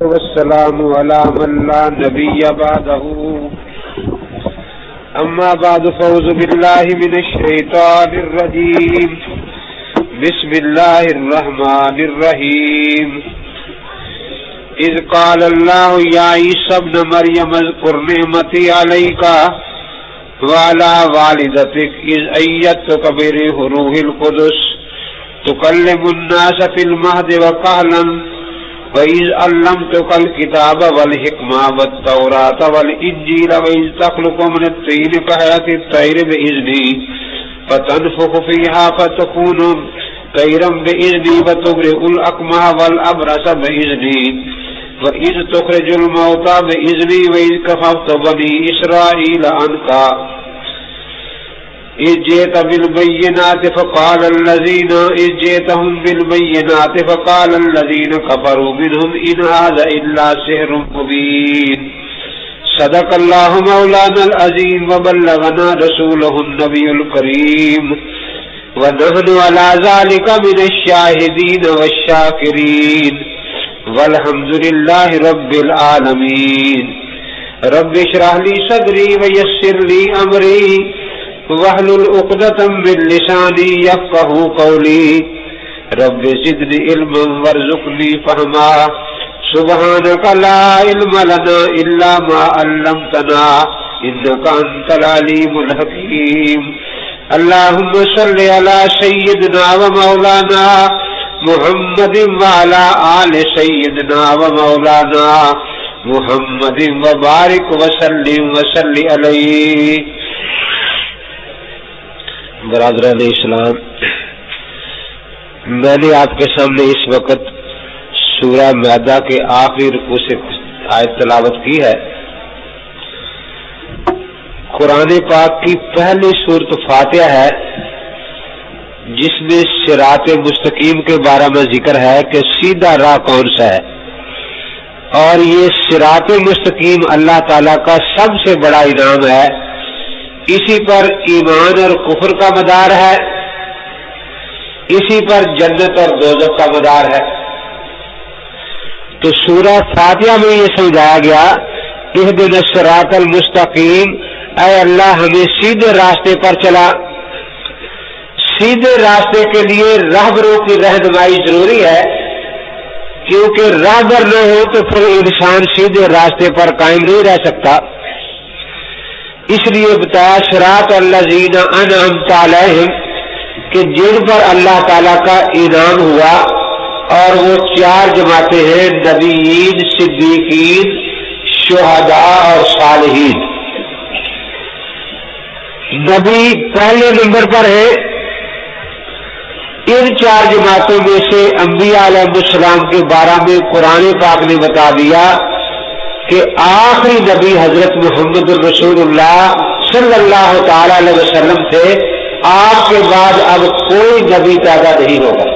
والسلام على من لا نبي بعده أما بعد فأعوذ بالله من الشيطان الرجيم بسم الله الرحمن الرحيم إذ قال الله يا عيسى ابن مريم اذكر نعمتي عليك وعلى والدتك إذ أيدتك بروح القدس تكلم الناس في المهد وكهلا وَإِذْ عَلَّمْتُكَ الْكِتَابَ وَالْحِكْمَةَ وَالتَّوْرَاةَ وَالْإِنْجِيلَ وَإِذْ تَخْلُقُ مِنَ الطِّينِ كَهَيْئَةِ الطَّيْرِ بِإِذْنِي فَتَنفُخُ فِيهَا فَتَكُونُ طَيْرًا بِإِذْنِي وَتُبْرِئُ الْأَكْمَهَ وَالْأَبْرَصَ بِإِذْنِي وَإِذْ تُخْرِجُ الْمَوْتَى بِإِذْنِي وَإِذْ كَفَفْتُ بَنِي إِسْرَائِيلَ عَنكَ إذ جئتهم بالبينات فقال الذين كفروا منهم إن هذا إلا سحر مبين صدق الله مولانا العظيم وبلغنا رسوله النبي الكريم ونحن على ذلك من الشاهدين والشاكرين والحمد لله رب العالمين رب اشرح لي صدري ويسر لي أمري واحلل عقدة من لساني يفقهوا قولي رب زدني علما وارزقني فهما سبحانك لا علم لنا إلا ما علمتنا إنك أنت العليم الحكيم اللهم صل على سيدنا ومولانا محمد وعلى آل سيدنا ومولانا محمد وبارك وسلم عليه. برادران اسلام، میں نے آپ کے سامنے اس وقت سورہ مائدہ کے آخری رکوع سے آیت تلاوت کی ہے. قرآن پاک کی پہلی سورۃ فاتحہ ہے جس میں صراط مستقیم کے بارے میں ذکر ہے کہ سیدھا راہ کون سا ہے، اور یہ صراط مستقیم اللہ تعالیٰ کا سب سے بڑا انعام ہے. اسی پر ایمان اور کفر کا مدار ہے، اسی پر جنت اور دوزخ کا مدار ہے. تو سورہ فاتحہ میں یہ سمجھایا گیا اہدنا الصراط المستقیم، اے اللہ ہمیں سیدھے راستے پر چلا. سیدھے راستے کے لیے راہبروں کی رہنمائی ضروری ہے، کیونکہ راہبر نہ ہو تو پھر انسان سیدھے راستے پر قائم نہیں رہ سکتا. اس لیے بتایا صراط الذین انعمت علیہم کہ جن پر اللہ تعالیٰ کا انعام ہوا، اور وہ چار جماعتیں ہیں: نبیین، صدیقین، شہداء اور صالحین. نبی پہلے نمبر پر ہے. ان چار جماعتوں میں سے انبیاء علیہ السلام کے بارے میں قرآن پاک نے بتا دیا کہ آخری نبی حضرت محمد الرسول اللہ صلی اللہ تعالی علیہ وسلم تھے. آپ کے بعد اب کوئی نبی پیدا نہیں ہوگا.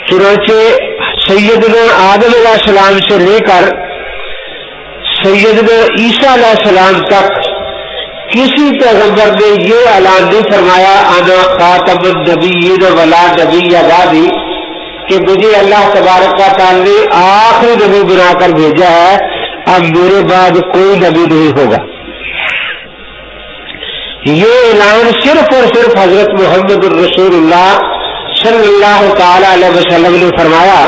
چنانچہ سیدنا آدم علیہ السلام سے لے کر سیدنا عیسیٰ علیہ السلام تک کسی پیغمبر نے یہ اعلان نہیں فرمایا انا خاتم النبیین ولا نبی بعدی کہ مجھے اللہ تبارک و تعالی نے آخری نبی بنا کر بھیجا ہے، اب میرے بعد کوئی نبی نہیں ہوگا. یہ اعلان صرف اور صرف حضرت محمد الرسول اللہ صلی اللہ تعالی علیہ وسلم نے فرمایا،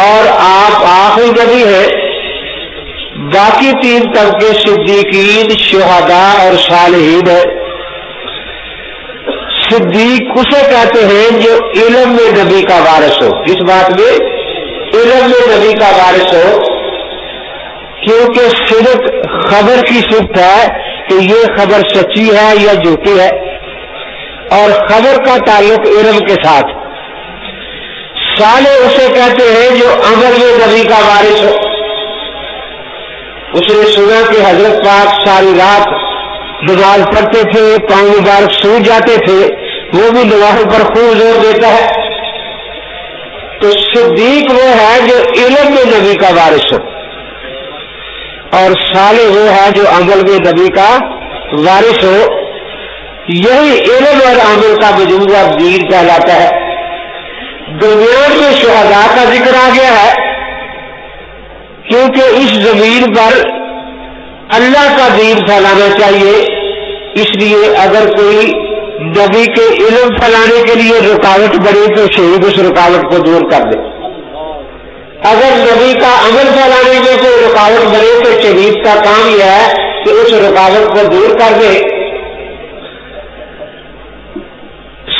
اور آپ آخری نبی ہیں. باقی تین طبقے صدیقین، شہداء اور صالحین ہیں. صدیق اسے کہتے ہیں جو علم میں نبی کا وارث ہو. اس بات میں علم میں نبی کا وارث ہو، کیونکہ صدق خبر کی صفت ہے کہ یہ خبر سچی ہے یا جھوٹی ہے، اور خبر کا تعلق علم کے ساتھ. صالح اسے کہتے ہیں جو عمل میں نبی کا وارث ہو. اس نے سنا کہ حضرت پاک ساری رات نماز پڑھتے تھے، پاؤں مبارک سو جاتے تھے، وہ بھی نمازوں پر خوب زور دیتا ہے. تو صدیق وہ ہے جو علم میں نبی کا وارث ہو، اور صالح وہ ہے جو عمل میں نبی کا وارث ہو. یہی علم اور عمل کا مجموعہ دین کہلاتا ہے. درمیان میں شہداء کا ذکر آ گیا ہے، کیونکہ اس زمین پر اللہ کا دین پھیلانا چاہیے، اس لیے اگر کوئی نبی کے علم پھیلانے کے لیے رکاوٹ بنے تو شہید اس رکاوٹ کو دور کر دے، اگر نبی کا عمل پھیلانے میں کوئی رکاوٹ بنے تو شہید کا کام یہ ہے کہ اس رکاوٹ کو دور کر دے۔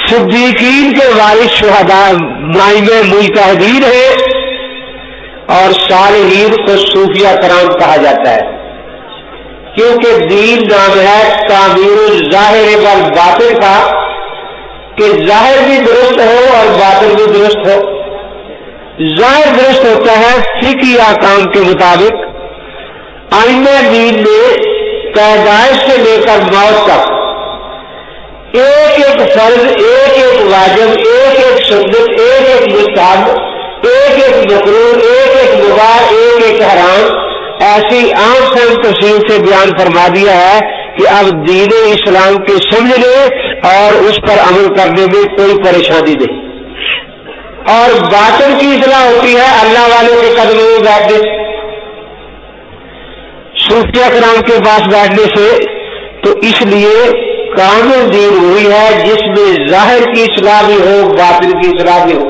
صدیقین کے وارث شہداء مائمہ مجتہدین ہیں، اور صالحین کو صوفیہ کرام کہا جاتا ہے، کیونکہ دین نام ہے تعمیر الظاہر والباطن کا، کہ ظاہر بھی درست ہو اور باطن بھی درست ہو۔ ظاہر درست ہوتا ہے فقہی احکام کے مطابق، ائمہ دین نے پیدائش سے لے کر موت تک ایک ایک فرض، ایک ایک واجب، ایک ایک سنت، ایک ایک مستحب، ایک ایک مکروہ، ایک ایک مباح، ایک ایک حرام، ایسی عام فہم تفصیل سے بیان فرما دیا ہے کہ اب دین اسلام کے سمجھنے اور اس پر عمل کرنے میں کوئی پریشانی نہیں۔ اور باطن کی اصلاح ہوتی ہے اللہ والوں کے قدموں میں بیٹھنے سے، صوفیہ کرام کے پاس بیٹھنے سے۔ تو اس لیے کامل دین وہی ہے جس میں ظاہر کی اصلاح بھی ہو، باطن کی اصلاح بھی ہو۔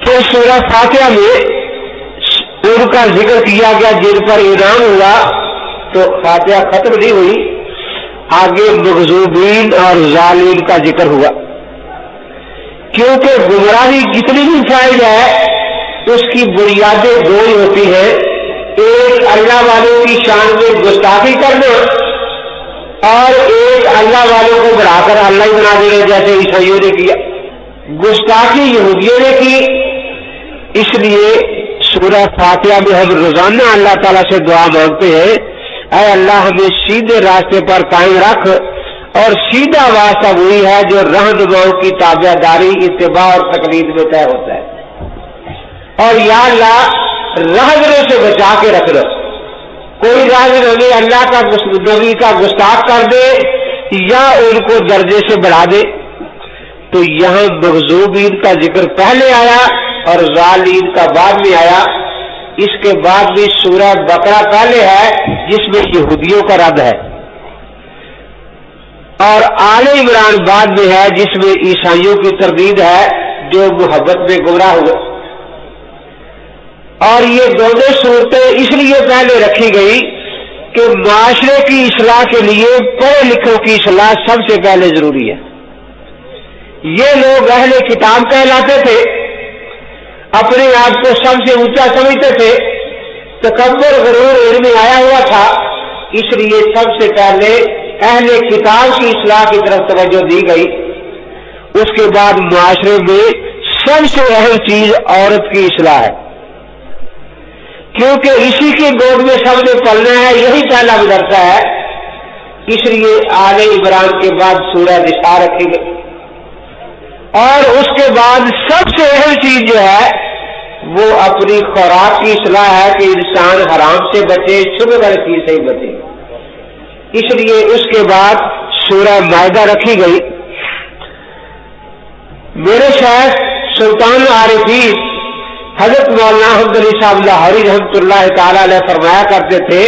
پھر سورہ فاتحہ میں ان کا ذکر کیا گیا جن پر انعام ہوا، تو فاتحہ ختم نہیں ہوئی، آگے مغضوبین اور ظالمین کا ذکر ہوا، کیونکہ گمراہی جتنی بھی فائل ہے اس کی بنیادیں دو ہی ہوتی ہیں، ایک اللہ والوں کی شان میں گستاخی کرنا، اور ایک اللہ والوں کو بڑھا کر اللہ ہی بنا دینا، جیسے عیسائیوں نے کیا، گستاخی یہودیوں نے کی۔ اس لیے سورہ فاتحہ میں ہم روزانہ اللہ تعالیٰ سے دعا مانگتے ہیں، اے اللہ ہمیں سیدھے راستے پر قائم رکھ، اور سیدھا واسطہ وہی ہے جو رہنماؤں کی تابع داری، اتباع اور تقلید میں طے ہوتا ہے۔ اور یا اللہ راہبروں سے بچا کے رکھ لو، کوئی راہبر ہمیں اللہ کا نبی کا گستاخ کر دے یا ان کو درجے سے بڑھا دے۔ تو یہاں مغضوبین کا ذکر پہلے آیا اور ظالمین کا بعد میں آیا۔ اس کے بعد بھی سورہ بقرہ پہلے ہے جس میں یہودیوں کا رد ہے، اور آل عمران بعد میں ہے جس میں عیسائیوں کی تردید ہے جو محبت میں گمراہ ہوئے۔ اور یہ دونوں صورتیں اس لیے پہلے رکھی گئی کہ معاشرے کی اصلاح کے لیے پڑھے لکھوں کی اصلاح سب سے پہلے ضروری ہے۔ یہ لوگ اہل کتاب کہلاتے تھے، اپنے آپ کو سب سے اونچا سمجھتے تھے، تکبر غرور ان میں آیا ہوا تھا، اس لیے سب سے پہلے اہل کتاب کی اصلاح کی طرف توجہ دی گئی۔ اس کے بعد معاشرے میں سب سے اہم چیز عورت کی اصلاح ہے، کیونکہ اسی کی گود میں سب نے پلنا ہے، یہی پہلا مدرسہ ہے۔ اس لیے آل عمران کے بعد سورہ نساء رکھی گئی، اور اس کے بعد سب سے اہم چیز جو ہے وہ اپنی خوراک کی اصلاح ہے کہ انسان حرام سے بچے، شبہ والی چیز سے ہی بچے۔ اس لیے اس کے بعد سورہ مائدہ رکھی گئی۔ میرے شیخ سلطان العارفین حضرت مولانا احمد علی صاحب لاہوری رحمۃ اللہ تعالی علیہ فرمایا کرتے تھے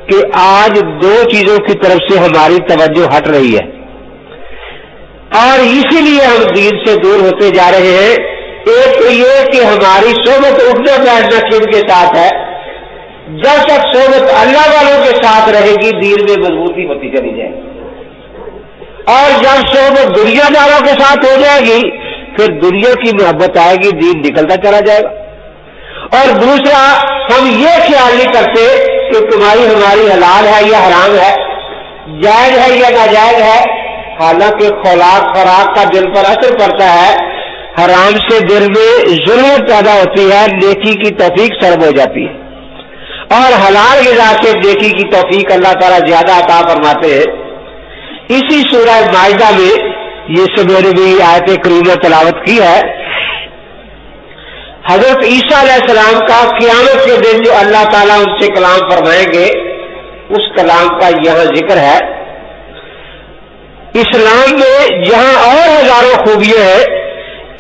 کہ آج دو چیزوں کی طرف سے ہماری توجہ ہٹ رہی ہے، اور اسی لیے ہم دین سے دور ہوتے جا رہے ہیں۔ ایک تو یہ کہ ہماری صحبت اٹھنا بیٹھنا کن کے ساتھ ہے، جب تک صحبت اللہ والوں کے ساتھ رہے گی دین میں مضبوطی ہوتی چلی جائے گی، اور جب صحبت دنیا داروں کے ساتھ ہو جائے گی پھر دنیا کی محبت آئے گی، دین نکلتا چلا جائے گا۔ اور دوسرا، ہم یہ خیال نہیں کرتے کہ تمہاری ہماری حلال ہے یا حرام ہے، جائز ہے یا ناجائز ہے، حالانکہ خوراک کا دل پر اثر پڑتا ہے، حرام سے دل میں ضرورت پیدا ہوتی ہے، نیکی کی توفیق سلب ہو جاتی ہے، اور حلال غذا سے نیکی کی توفیق اللہ تعالیٰ زیادہ عطا فرماتے ہیں۔ اسی سورہ مائدہ میں یہ سب میں نے بھی آیت کریمہ تلاوت کی ہے، حضرت عیسیٰ علیہ السلام کا قیامت کے دن جو اللہ تعالیٰ ان سے کلام فرمائیں گے اس کلام کا یہاں ذکر ہے۔ اسلام میں جہاں اور ہزاروں خوبیاں ہیں،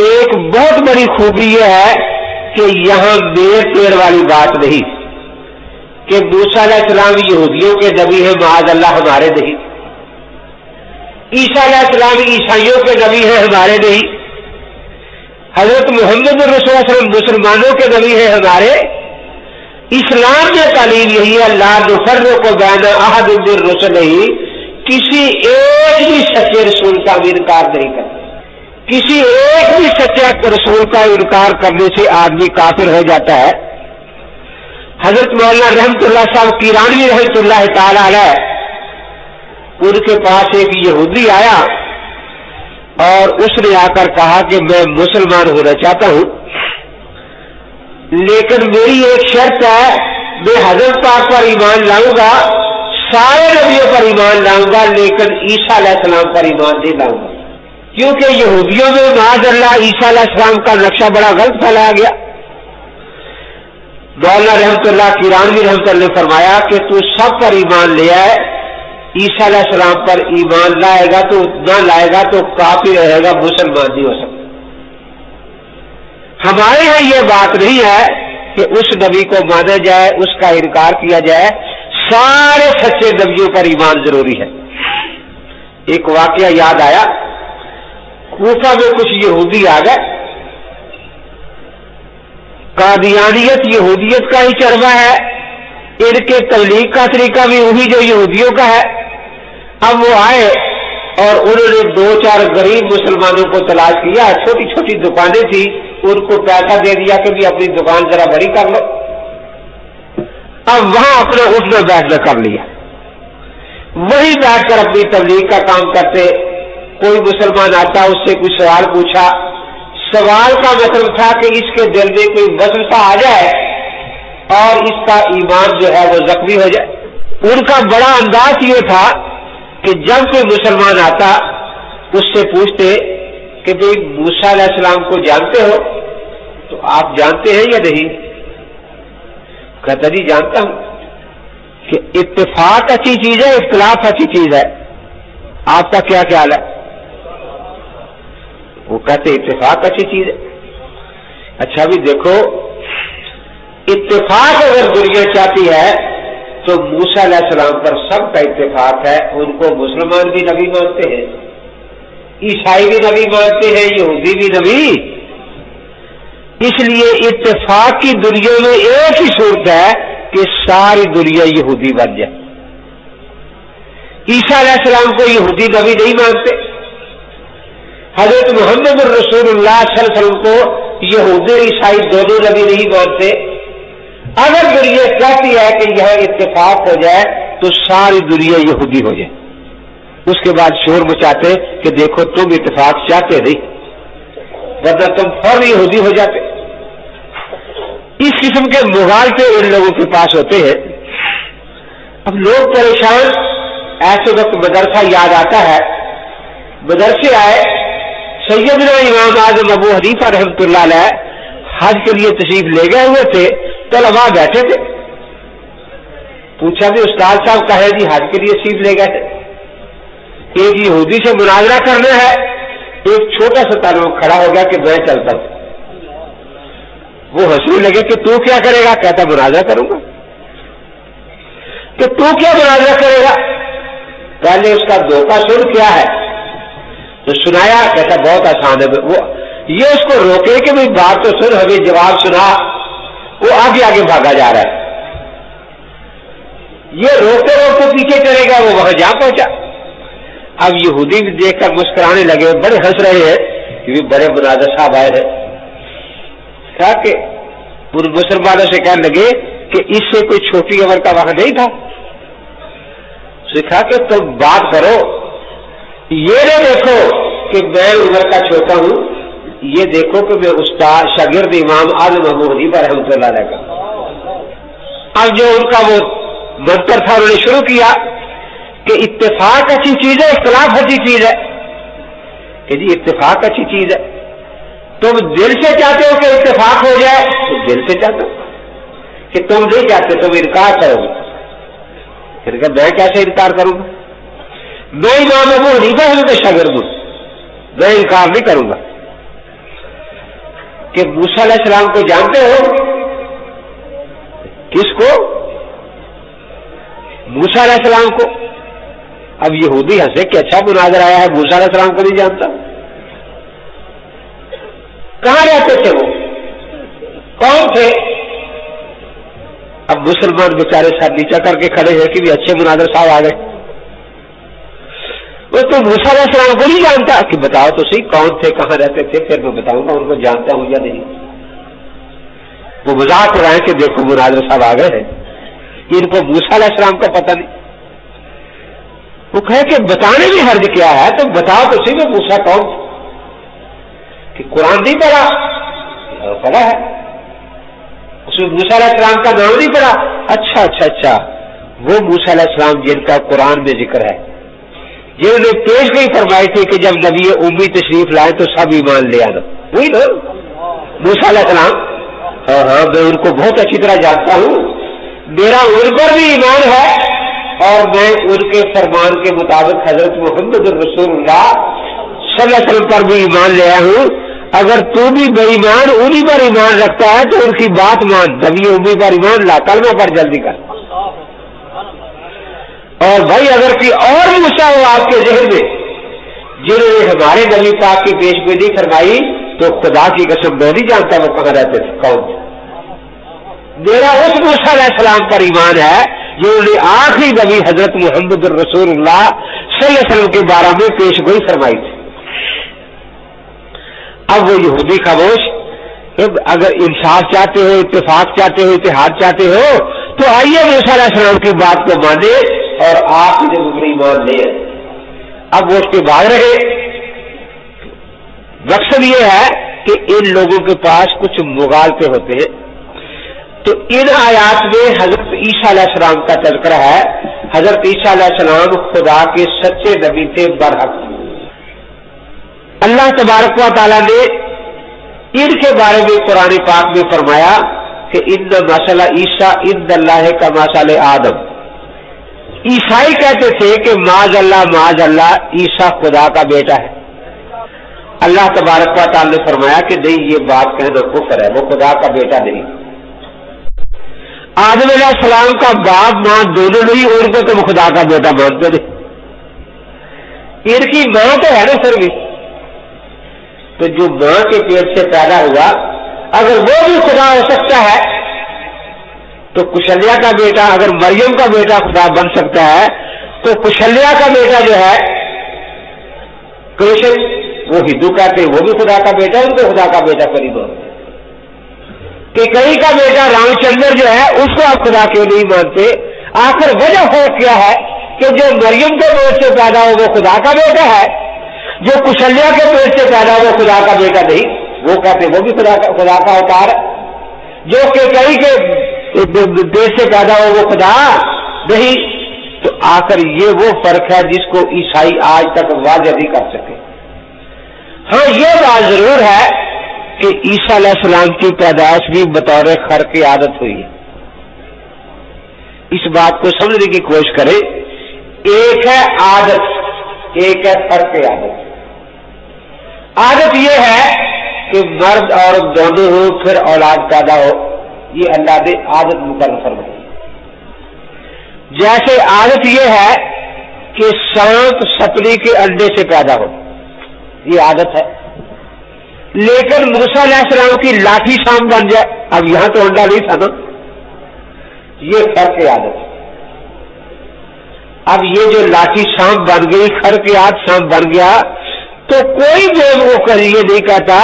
ایک بہت بڑی خوبی یہ ہے کہ یہاں میل پیر والی بات نہیں کہ موسیٰ علیہ السلام یہودیوں کے نبی ہیں معاذ اللہ ہمارے نہیں، عیسیٰ علیہ السلام عیسائیوں کے نبی ہیں ہمارے نہیں، حضرت محمد رسول اللہ صلی اللہ علیہ وسلم مسلمانوں کے نبی ہیں ہمارے۔ اسلام میں تعلیم یہی ہے لا نفرق بین احد من رسلہ، کسی ایک بھی سچے رسول کا بھی انکار نہیں کرتا، کسی ایک بھی سچے رسول کا انکار کرنے سے آدمی کافر ہو جاتا ہے۔ حضرت مولانا رحمت اللہ صاحب کیرانوی رحمت اللہ تعالی علیہ، ان کے پاس ایک یہودی آیا اور اس نے آ کر کہا کہ میں مسلمان ہونا چاہتا ہوں، لیکن میری ایک شرط ہے، میں حضرت پاک پر ایمان لاؤں گا، سارے نبیوں پر ایمان لاؤں گا، لیکن عیسیٰ علیہ السلام پر ایمان نہیں لاؤں گا، کیونکہ یہودیوں میں معاذ اللہ عیسیٰ علیہ السلام کا نقشہ بڑا غلط پھیلایا گیا۔ مولانا رحمت اللہ کیرانوی رحمت اللہ نے فرمایا کہ تو سب پر ایمان لے آئے، عیسیٰ علیہ السلام پر ایمان لائے گا تو نہ لائے گا تو کافر رہے گا، مسلمان نہیں ہو سکتا۔ ہمارے یہاں یہ بات نہیں ہے کہ اس نبی کو مانا جائے، اس کا انکار کیا جائے، سارے سچے نبیوں پر ایمان ضروری ہے۔ ایک واقعہ یاد آیا، کوفہ میں کچھ یہودی آ گئے، قادیانیت یہودیت کا ہی چربا ہے، ان کے تبلیغ کا طریقہ بھی وہی جو یہودیوں کا ہے۔ اب وہ آئے اور انہوں نے 2-4 غریب مسلمانوں کو تلاش کیا، چھوٹی چھوٹی دکانیں تھی، ان کو پیسہ دے دیا کہ بھی اپنی دکان ذرا بڑی کر لو۔ اب وہاں اپنا اٹھنا بیٹھنا کر لیا، وہی بیٹھ کر اپنی تبلیغ کا کام کرتے۔ کوئی مسلمان آتا، اس سے کوئی سوال پوچھا، سوال کا مطلب تھا کہ اس کے دل میں کوئی وسوسہ آ جائے اور اس کا ایمان جو ہے وہ زخمی ہو جائے۔ ان کا بڑا انداز یہ تھا کہ جب کوئی مسلمان آتا اس سے پوچھتے کہ بھئی موسیٰ علیہ السلام کو جانتے ہو؟ تو آپ جانتے ہیں یا نہیں؟ کہتا جی جانتا ہوں۔ کہ اتفاق اچھی چیز ہے، اختلاف اچھی چیز ہے، آپ کا کیا خیال ہے؟ وہ کہتے اتفاق اچھی چیز ہے۔ اچھا بھی دیکھو، اتفاق اگر دنیا چاہتی ہے تو موسیٰ علیہ السلام پر سب کا اتفاق ہے، ان کو مسلمان بھی نبی مانتے ہیں، عیسائی بھی نبی مانتے ہیں، یہودی بھی نبی۔ اس لیے اتفاق کی دنیا میں ایک ہی صورت ہے کہ ساری دنیا یہودی بن جائے۔ عیسیٰ علیہ السلام کو یہودی نبی نہیں مانتے، حضرت محمد رسول اللہ صلی اللہ علیہ وسلم کو یہودی عیسائی دونوں نبی نہیں مانتے۔ اگر دنیا چاہتی ہے کہ یہاں اتفاق ہو جائے تو ساری دنیا یہودی ہو جائے، اس کے بعد شور مچاتے کہ دیکھو تم اتفاق چاہتے نہیں، ورنہ تم فوراً یہودی ہو جاتے۔ اس قسم کے مغالطے ان لوگوں کے پاس ہوتے ہیں۔ اب لوگ پریشان، ایسے وقت مدرسہ یاد آتا ہے، مدرسے آئے، سیدنا امام اعظم ابو حنیفہ رحمۃ اللہ علیہ حج کے لیے تشریف لے گئے ہوئے تھے، طلباء بیٹھے تھے، پوچھا بھی استاد صاحب کہے جی حج کے لیے تشریف لے گئے تھے، ایک یہودی سے مناظرہ کرنا ہے، ایک چھوٹا سا طالب کھڑا ہو گیا کہ میں چلتا ہوں۔ وہ ہنسنے لگے کہ تو کیا کرے گا؟ کہتا مناظرہ کروں گا۔ کہ تو کیا مناظرہ کرے گا؟ پہلے اس کا دھوکہ سن کیا ہے تو سنایا، کہتا بہت آسان ہے۔ وہ یہ اس کو روکے کہ بھائی بات تو سن، ہمیں جواب سنا، وہ آگے آگے بھاگا جا رہا ہے۔ یہ روکتے روکتے پیچھے چلے گا، وہ وہاں جا پہنچا۔ اب یہودی بھی دیکھ کر مسکرانے لگے، بڑے ہنس رہے ہیں کہ بڑے مناظر صاحب آئے ہیں۔ کہا کہ مسلمانوں سے کہنے لگے کہ اس سے کوئی چھوٹی عمر کا وہاں نہیں تھا۔ سکھا کہ تم بات کرو، یہ نہ دیکھو کہ میں عمر کا چھوٹا ہوں، یہ دیکھو کہ میں استاد شاگرد امام اعظم ابو حنیفہ رحمۃ اللہ علیہ کا۔ اب جو ان کا وہ منتر تھا انہوں نے شروع کیا کہ اتفاق اچھی چیز ہے، اختلاف اچھی چیز ہے۔ کہ جی اتفاق اچھی چیز ہے، تم دل سے چاہتے ہو کہ اتفاق ہو جائے تو دل سے چاہتے ہو، کہ تم نہیں چاہتے تم انکار کرو گے۔ پھر کہ میں کیسے انکار کروں گا؟ میں امام ابو حنیفہ کا شاگرد ہوں، میں انکار نہیں کروں گا۔ کہ موسیٰ علیہ السلام کو جانتے ہو؟ کس کو؟ موسیٰ علیہ السلام کو. اب یہودی ہنسے کہ اچھا مناظر آیا ہے، موسیٰ علیہ السلام کو نہیں جانتا. کہاں رہتے تھے وہ؟ کون تھے؟ اب مسلمان بیچارے سر نیچا کر کے کھڑے ہیں کہ بھی اچھے مناظر صاحب آ گئے. وہ تو موسیٰ علیہ السلام کو نہیں جانتا کہ بتاؤ تو صحیح کون تھے، کہاں رہتے تھے، پھر میں بتاؤں گا ان کو جانتا ہوں یا نہیں. وہ مذاق ہو رہا ہے کہ دیکھو مناظر صاحب آ گئے ہیں، ان کو موسیٰ علیہ السلام کا پتہ نہیں. وہ کہے کہ بتانے میں حرج کیا ہے، تو بتاؤ تو صحیح میں موسیٰ کون تھا. کہ قرآن نہیں پڑھا؟ پڑھا ہے، اس میں موسیٰ علیہ السلام کا نام نہیں پڑھا. اچھا وہ موسیٰ علیہ السلام جن کا قرآن میں ذکر ہے، جنہوں نے پیش گئی فرمائی تھی کہ جب نبی امی تشریف لائے تو سب ایمان لے آنا، وہی نا موسیٰ علیہ السلام. ہاں میں ان کو بہت اچھی طرح جانتا ہوں، میرا ان پر بھی ایمان ہے اور میں ان کے فرمان کے مطابق حضرت محمد رسول اللہ صلی اللہ علیہ وسلم پر بھی ایمان لے آیا ہوں. اگر تو بھی بے ایمان انہی پر ایمان رکھتا ہے تو ان کی بات مان، نبی امی پر ایمان لا، کلمہ پر جلدی کر. اور بھائی اگر کوئی اور موسیٰ ہو آپ کے ذہن میں جنہوں نے ہمارے نبی پاک کی پیشگوئی فرمائی، تو خدا کی قسم میں نہیں جانتا وہ کہاں رہتے تھے کون تھے. میرا اس موسیٰ علیہ السلام پر ایمان ہے جنہوں نے آخری نبی حضرت محمد رسول اللہ صلی اللہ علیہ وسلم کے بارے میں پیشگوئی فرمائی تھی. اب وہ یہودی خاموش. اگر انصاف چاہتے ہو، اتفاق چاہتے ہو، اتحاد چاہتے ہو تو آئیے موسیٰ علیہ السلام کی بات کو مانے اور آپ جب ایمان لے. اب وہ اس کے بعد رہے. مقصد یہ ہے کہ ان لوگوں کے پاس کچھ مغالطے ہوتے ہیں. تو ان آیات میں حضرت عیسیٰ علیہ السلام کا تذکرہ ہے. حضرت عیسیٰ علیہ السلام خدا کے سچے نبی تھے برحق. اللہ تبارک و تعالیٰ نے ان کے بارے میں قرآن پاک میں فرمایا کہ ان مثل عیسیٰ عند اللہ کا مثل آدم. عیسائی کہتے تھے کہ معاذ اللہ عیسیٰ خدا کا بیٹا ہے. اللہ تبارک و تعالیٰ نے فرمایا کہ نہیں، یہ بات کہنا کفر ہے، وہ خدا کا بیٹا نہیں. آدم علیہ السلام کا باپ ماں دونوں نہیں، ان کو تم خدا کا بیٹا مانتے نہیں. ان کی ماں تو ہے نا سر بھی، تو جو ماں کے پیٹ سے پیدا ہوا اگر وہ بھی خدا ہو سکتا ہے تو کشلیہ کا بیٹا، اگر مریم کا بیٹا خدا بن سکتا ہے تو کشلیہ کا بیٹا جو ہے کرشن، وہ ہندو کہتے وہ بھی خدا کا بیٹا، ان کو خدا کا بیٹا قریب ہو. کہ کئی کا بیٹا رام چندر جو ہے اس کو آپ خدا کیوں نہیں مانتے؟ آخر وجہ ہو کیا ہے کہ جو مریم کے پیٹ سے پیدا ہو وہ خدا کا بیٹا ہے، جو کشلیہ کے پیٹ سے پیدا ہو وہ خدا کا بیٹا نہیں. وہ کہتے وہ بھی خدا کا اوتار ہے. جو کہ کئی کے پیٹ سے پیدا ہو وہ خدا نہیں. تو آخر یہ وہ فرق ہے جس کو عیسائی آج تک واضح نہیں کر سکے. ہاں یہ بات ضرور ہے کہ عیسیٰ علیہ السلام کی پیدائش بھی بطور خرق عادت ہوئی ہے. اس بات کو سمجھنے کی کوشش کریں. ایک ہے عادت، ایک ہے خرق عادت. عادت یہ ہے کہ مرد عورت دونوں ہو پھر اولاد پیدا ہو، یہ اللہ نے عادت مقرر فرمائی. جیسے عادت یہ ہے کہ سانپ سپلی کے انڈے سے پیدا ہو، یہ عادت ہے. لیکن موسیٰ علیہ السلام کی لاٹھی سانپ بن جائے، اب یہاں تو انڈا نہیں تھا نا، یہ خرق عادت ہے. اب یہ جو لاٹھی سانپ بن گئی، خرق عادت سانپ بن گیا، تو کوئی بھی وہ یہ نہیں کہتا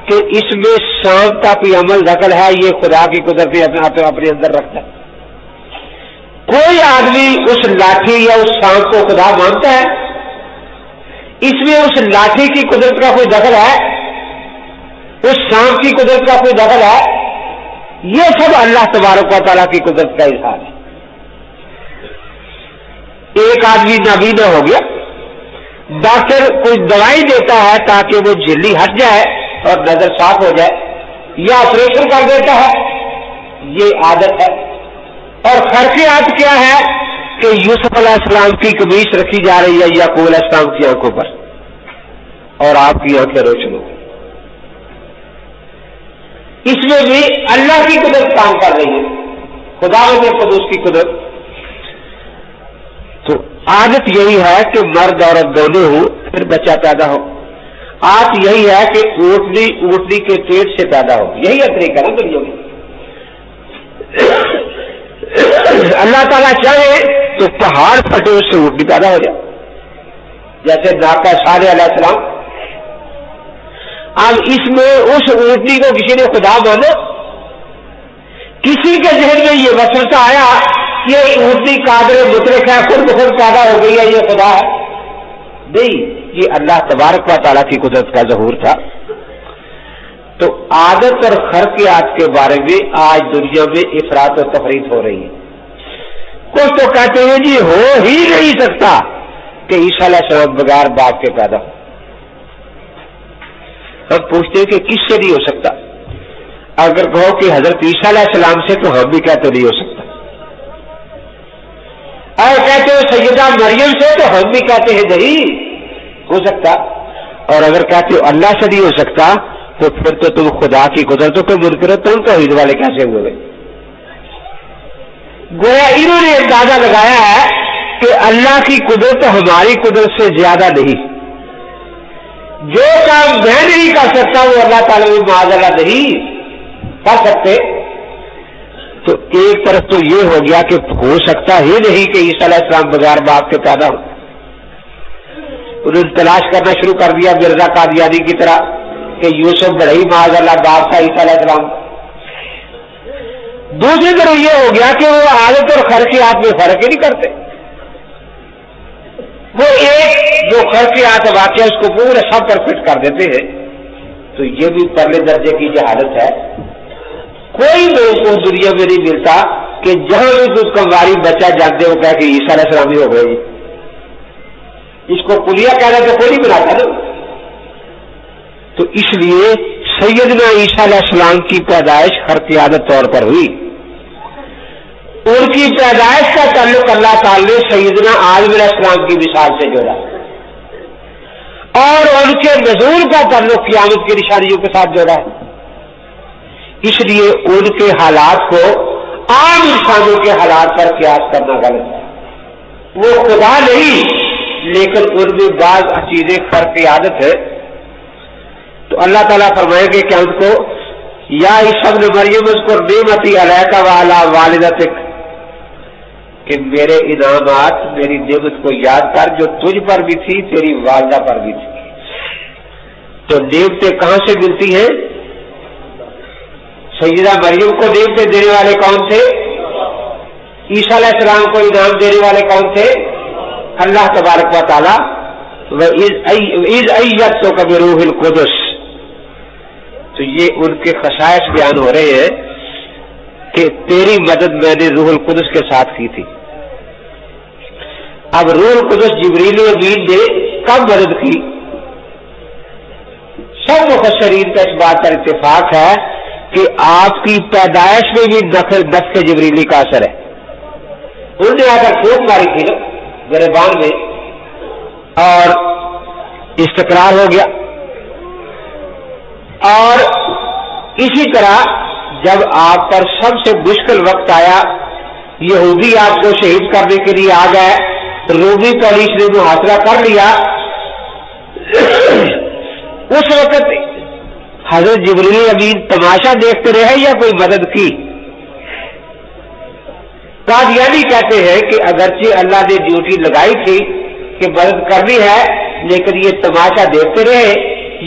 کہ اس میں سانپ کا کوئی عمل دخل ہے، یہ خدا کی قدرت اپنے اندر رکھتا ہے. کوئی آدمی اس لاٹھی یا اس سانپ کو خدا مانتا ہے؟ اس میں اس لاٹھی کی قدرت کا کوئی دخل ہے؟ اس سانپ کی قدرت کا کوئی دخل ہے؟ یہ سب اللہ تبارک و تعالیٰ کی قدرت کا اظہار ہے. ایک آدمی نابینا ہو گیا، ڈاکٹر کوئی دوائی دیتا ہے تاکہ وہ جھلی ہٹ جائے اور نظر صاف ہو جائے، یا آپریشن کر دیتا ہے، یہ عادت ہے. اور خرق عادت کیا ہے کہ یوسف علیہ السلام کی قمیص رکھی جا رہی ہے یعقوب علیہ السلام کی آنکھوں پر اور آپ کی آنکھیں روشن ہو. اس میں بھی اللہ کی قدرت کام کر رہی ہے، خداوند قدوس کی قدرت۔ تو عادت یہی ہے کہ مرد عورت دونوں ہو پھر بچہ پیدا ہو، عادت یہی ہے کہ اونٹنی کے پیٹ سے پیدا ہو، یہی ہے طریقہ نا دنیا میں۔ اللہ تعالیٰ چاہے تو پہاڑ پھٹے اس سے اونٹنی پیدا ہو جائے، جیسے ناقہ صالح علیہ السلام۔ اب اس میں اس اونٹنی کو کسی نے خدا مانا، کسی کے ذہن میں یہ وسوسہ آیا یہ اونٹنی قادر مطلق ہے، خود بخود پیدا ہو گئی ہے، یہ خدا ہے؟ نہیں، یہ اللہ تبارک و تعالیٰ کی قدرت کا ظہور تھا۔ تو عادت اور خرقیات کے بارے میں آج دنیا میں افراط و تفریط ہو رہی ہے۔ کچھ تو کہتے ہیں جی ہو ہی نہیں سکتا کہ عیسیٰ علیہ السلام بغیر باپ کے پیدا ہو۔ ہم پوچھتے ہیں کہ کس سے نہیں ہو سکتا؟ اگر کہو کہ حضرت عیسیٰ علیہ السلام سے تو ہم بھی کہتے نہیں ہو سکتا، اگر کہتے ہو سیدہ مریم سے تو ہم بھی کہتے ہیں نہیں ہو سکتا، اور اگر کہتے ہو اللہ سے نہیں ہو سکتا تو پھر تو تم خدا کی قدرتوں کے منکر ہو، تم توحید والے کیسے ہوئے؟ گویا انہوں نے اندازہ لگایا ہے کہ اللہ کی قدرت ہماری قدرت سے زیادہ نہیں، جو کام میں نہیں کر سکتا وہ اللہ تعالیٰ بھی معاذ اللہ نہیں کر سکتے۔ تو ایک طرف تو یہ ہو گیا کہ ہو سکتا ہی نہیں کہ عیسیٰ علیہ السلام بغیر باپ کے پیدا ہو، انہوں نے تلاش کرنا شروع کر دیا مرزا قادیانی کی طرح کہ یوسف بڑے ہی معاذ اللہ باپ تھا عیسیٰ علیہ السلام۔ دوسری طرف یہ ہو گیا کہ وہ عادت اور خرقیات میں فرق ہی نہیں کرتے، وہ ایک جو خرقیات واقعہ اس کو پورے سب پر فٹ کر دیتے ہیں۔ تو یہ بھی پرلے درجے کی جہالت ہے۔ کوئی لوگ کو دنیا میں نہیں ملتا کہ جہاں بھی کچھ کمواری بچہ جانتے وہ کہہ کہ عیسیٰ علیہ السلام ہی ہو گئے، اس کو کلیا کہنا تو کوئی نہیں بناتا نا۔ تو اس لیے سیدنا عیسیٰ علیہ السلام کی پیدائش خرقیات طور پر ہوئی، ان کی پیدائش کا تعلق اللہ تعالی نے سیدنا آدم علیہ السلام کی مثال سے جوڑا، اور ان کے نزول کا تعلق قیامت کی نشانیوں کے ساتھ جوڑا ہے۔ اس لیے ان کے حالات کو عام انسانوں کے حالات پر قیاس کرنا غلط ہے۔ وہ خدا نہیں لیکن ان میں بعض چیزیں خرقیات ہے۔ تو اللہ تعالیٰ فرمائے گے کہ ان کو یا عیسیٰ ابن مریم اذکر نعمتی علیک وعلی والدتک، کہ میرے انعامات میری نعمت کو یاد کر جو تجھ پر بھی تھی تیری والدہ پر بھی تھی۔ تو نعمتیں کہاں سے ملتی ہیں؟ سیدہ مریم کو نعمتیں دینے والے کون تھے؟ عیسیٰ علیہ السلام کو انعام دینے والے کون تھے؟ اللہ تبارک و تعالیٰ۔ وَإِذْ أَيَّدْتُكَ بِرُوحِ الْقُدُسِ، تو یہ ان کے خصائص بیان ہو رہے ہیں کہ تیری مدد میں نے روح القدس کے ساتھ کی تھی۔ اب روح القدس جبریل امین نے کب مدد کی؟ سب مفسرین کا اس بات پر اتفاق ہے کہ آپ کی پیدائش میں بھی نفخ جبریلی کا اثر ہے۔ انہوں نے آ کر پھونک ماری تھی نا گریبان میں اور استقرار ہو گیا، اور اسی طرح جب آپ پر سب سے مشکل وقت آیا، یہودی آپ کو شہید کرنے کے لیے آ گئے، رومی پولیس نے محاصرہ کر لیا، اس وقت حضرت جبریل امین تماشا دیکھتے رہے یا کوئی مدد کی؟ قادیانی کہتے ہیں کہ اگرچہ اللہ نے ڈیوٹی لگائی تھی کہ مدد کرنی ہے، لیکن یہ تماشا دیکھتے رہے،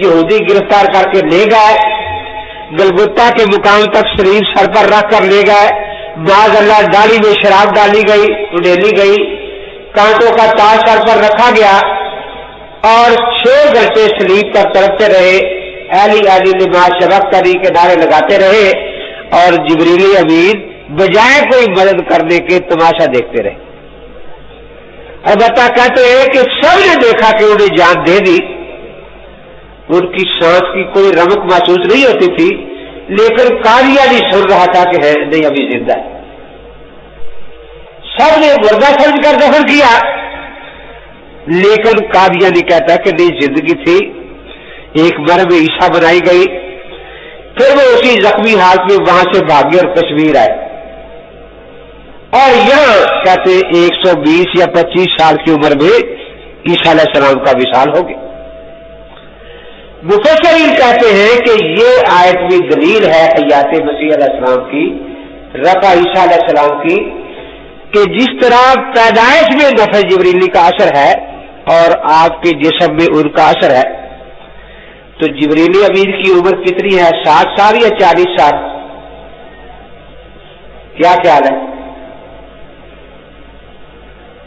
یہودی گرفتار کر کے لے گئے، گلگتا کے مقام تک شریف سر پر رکھ کر لے گئے، بعض اللہ ڈالی میں شراب ڈالی گئی، اڈیلی گئی، کانٹوں کا تاج سر پر رکھا گیا، اور 6 گھنٹے سلیب پر تڑپتے رہے، اہلی اہلی لما شبقتنی کے نعرے لگاتے رہے، اور جبریل امین بجائے کوئی مدد کرنے کے تماشا دیکھتے رہے۔ البتہ کہتے ہیں کہ سب نے دیکھا کہ انہیں جان دے دی، ان کی سانس کی کوئی رمق محسوس نہیں ہوتی تھی، لیکن قادیانی سن رہا تھا کہ ہے نہیں ابھی زندہ ہے۔ سب نے مردہ سمجھ کر دفن کیا، لیکن قادیانی کہتا ہے کہ نہیں زندگی تھی۔ ایک مرم عیسیٰ بنائی گئی پھر وہ اسی زخمی حالت میں وہاں سے بھاگے اور کشمیر آئے، اور یہاں کہتے 120 یا 25 سال کی عمر میں عیسیٰ علیہ السلام کا وصال ہو گیا۔ مفسرین کہتے ہیں کہ یہ آیت بھی دلیل ہے حیات مسیح علیہ السلام کی، رفع عیسیٰ علیہ السلام کی، کہ جس طرح پیدائش میں نفس جبریلی کا اثر ہے اور آپ کے جسم میں ان کا اثر ہے، تو جبریل امین کی عمر کتنی ہے؟ 60 سال یا 40 سال؟ کیا خیال ہے؟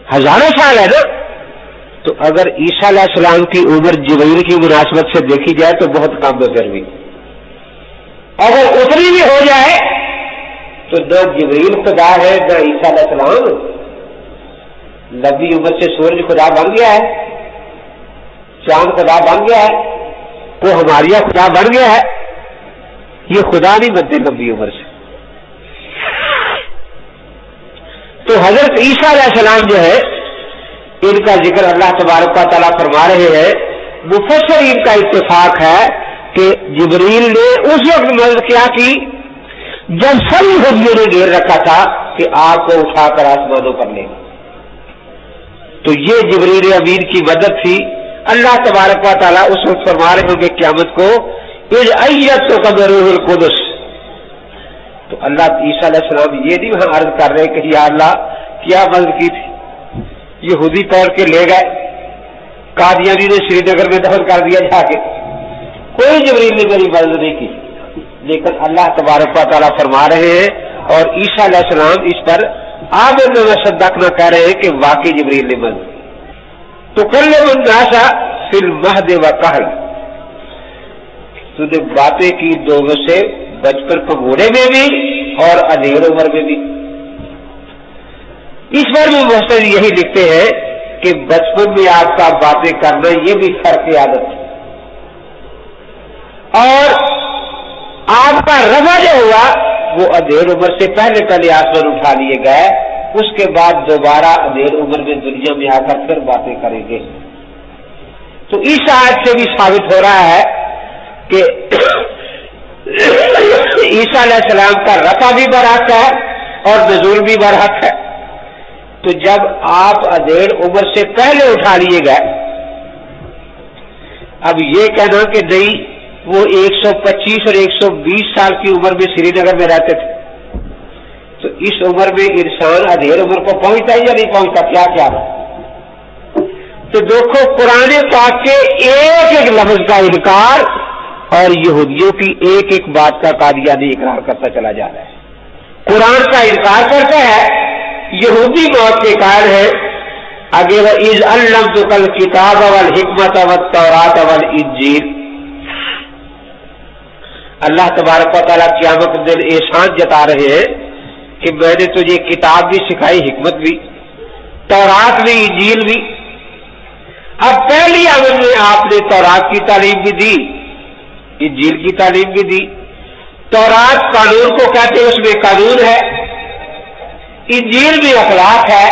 ہزاروں سال ہے نا؟ تو اگر عیسیٰ علیہ السلام کی عمر جبریل کی مناسبت سے دیکھی جائے تو بہت کم ہے، پھر بھی اگر اتنی بھی ہو جائے تو نہ جبریل خدا ہے نہ عیسیٰ علیہ السلام۔ لمبی عمر سے سورج خدا بن گیا ہے، چاند خدا بن گیا ہے، وہ ہماریا خدا بن گیا ہے، یہ خدا نہیں بنتے لمبی عمر سے۔ تو حضرت عیسیٰ علیہ السلام جو ہے ان کا ذکر اللہ تبارک و تعالیٰ فرما رہے ہیں، مفسرین کا اتفاق ہے کہ جبریل نے اس وقت مدد کیا کی جب سبھی حجیوں نے گھیر رکھا تھا کہ آپ کو اٹھا کر آسمانوں پر لے، تو یہ جبریل امین کی مدد تھی۔ اللہ تبارک و تعالیٰ اس وقت فرما رہے ہوں گے قیامت کو اذ ایدتک بروح القدس، تو اللہ عیسیٰ علیہ السلام یہ نہیں وہاں عرض کر رہے کہ یا اللہ کیا مدد کی تھی، یہودی توڑ کے لے گئے، قادیانی نے سری نگر میں دفن کر دیا جا کے، کوئی جبریل نے میری مدد نہیں کی، لیکن اللہ تبارک و تعالیٰ فرما رہے ہیں اور عیسیٰ علیہ السلام اس پر آمن و صدقنا کہہ رہے ہیں کہ واقعی جبریل نے مدد۔ تو کلم الناس فی المہد و کہل، تو نے باتیں کی لوگوں سے بچپن پگوڑے میں بھی اور ادھیڑ عمر میں بھی۔ اس بار میں محسن یہی لکھتے ہیں کہ بچپن میں آپ کا باتیں کرنا یہ بھی فرق عادت ہے، اور آپ کا رفع جو ہوا وہ ادھیڑ عمر سے پہلے آسمان اٹھا لیے گئے، اس کے بعد دوبارہ ادھیڑ عمر میں دنیا میں آ کر پھر باتیں کریں گے۔ تو اس آیت سے بھی ثابت ہو رہا ہے کہ عیسیٰ علیہ السلام کا رفع بھی برحق ہے اور نزول بھی برحق ہے۔ تو جب آپ ادھیڑ عمر سے پہلے اٹھا لیے گئے، اب یہ کہنا کہ نہیں وہ 125 اور 120 سال کی عمر میں سری نگر میں رہتے تھے، تو اس عمر میں انسان ادھیڑ عمر کو پہنچتا ہے یا نہیں پہنچتا؟ کیا کیا تو دیکھو قرآن پاک کے ایک ایک لفظ کا انکار اور یہودیوں کی ایک ایک بات کا قادیانی اقرار کرتا چلا جا رہا ہے۔ قرآن کا انکار کرتا ہے، یہودی موت کے قائل ہے، آگے وَإِذْ عَلَّمْتُكَ الْكِتَابَ وَالْحِکْمَةَ وَالتَّوْرَاةَ وَالْإِنجِیلَ، اللہ تبارک و تعالیٰ قیامت کے دن احسان جتا رہے ہیں کہ میں نے تجھے کتاب بھی سکھائی، حکمت بھی، تورات بھی، انجیل بھی۔ اب پہلی عمل میں آپ نے تورات کی تعلیم بھی دی، انجیل کی تعلیم بھی دی۔ تورات قانون کو کہتے ہیں، اس میں قانون ہے، انجیل بھی اخلاق ہے۔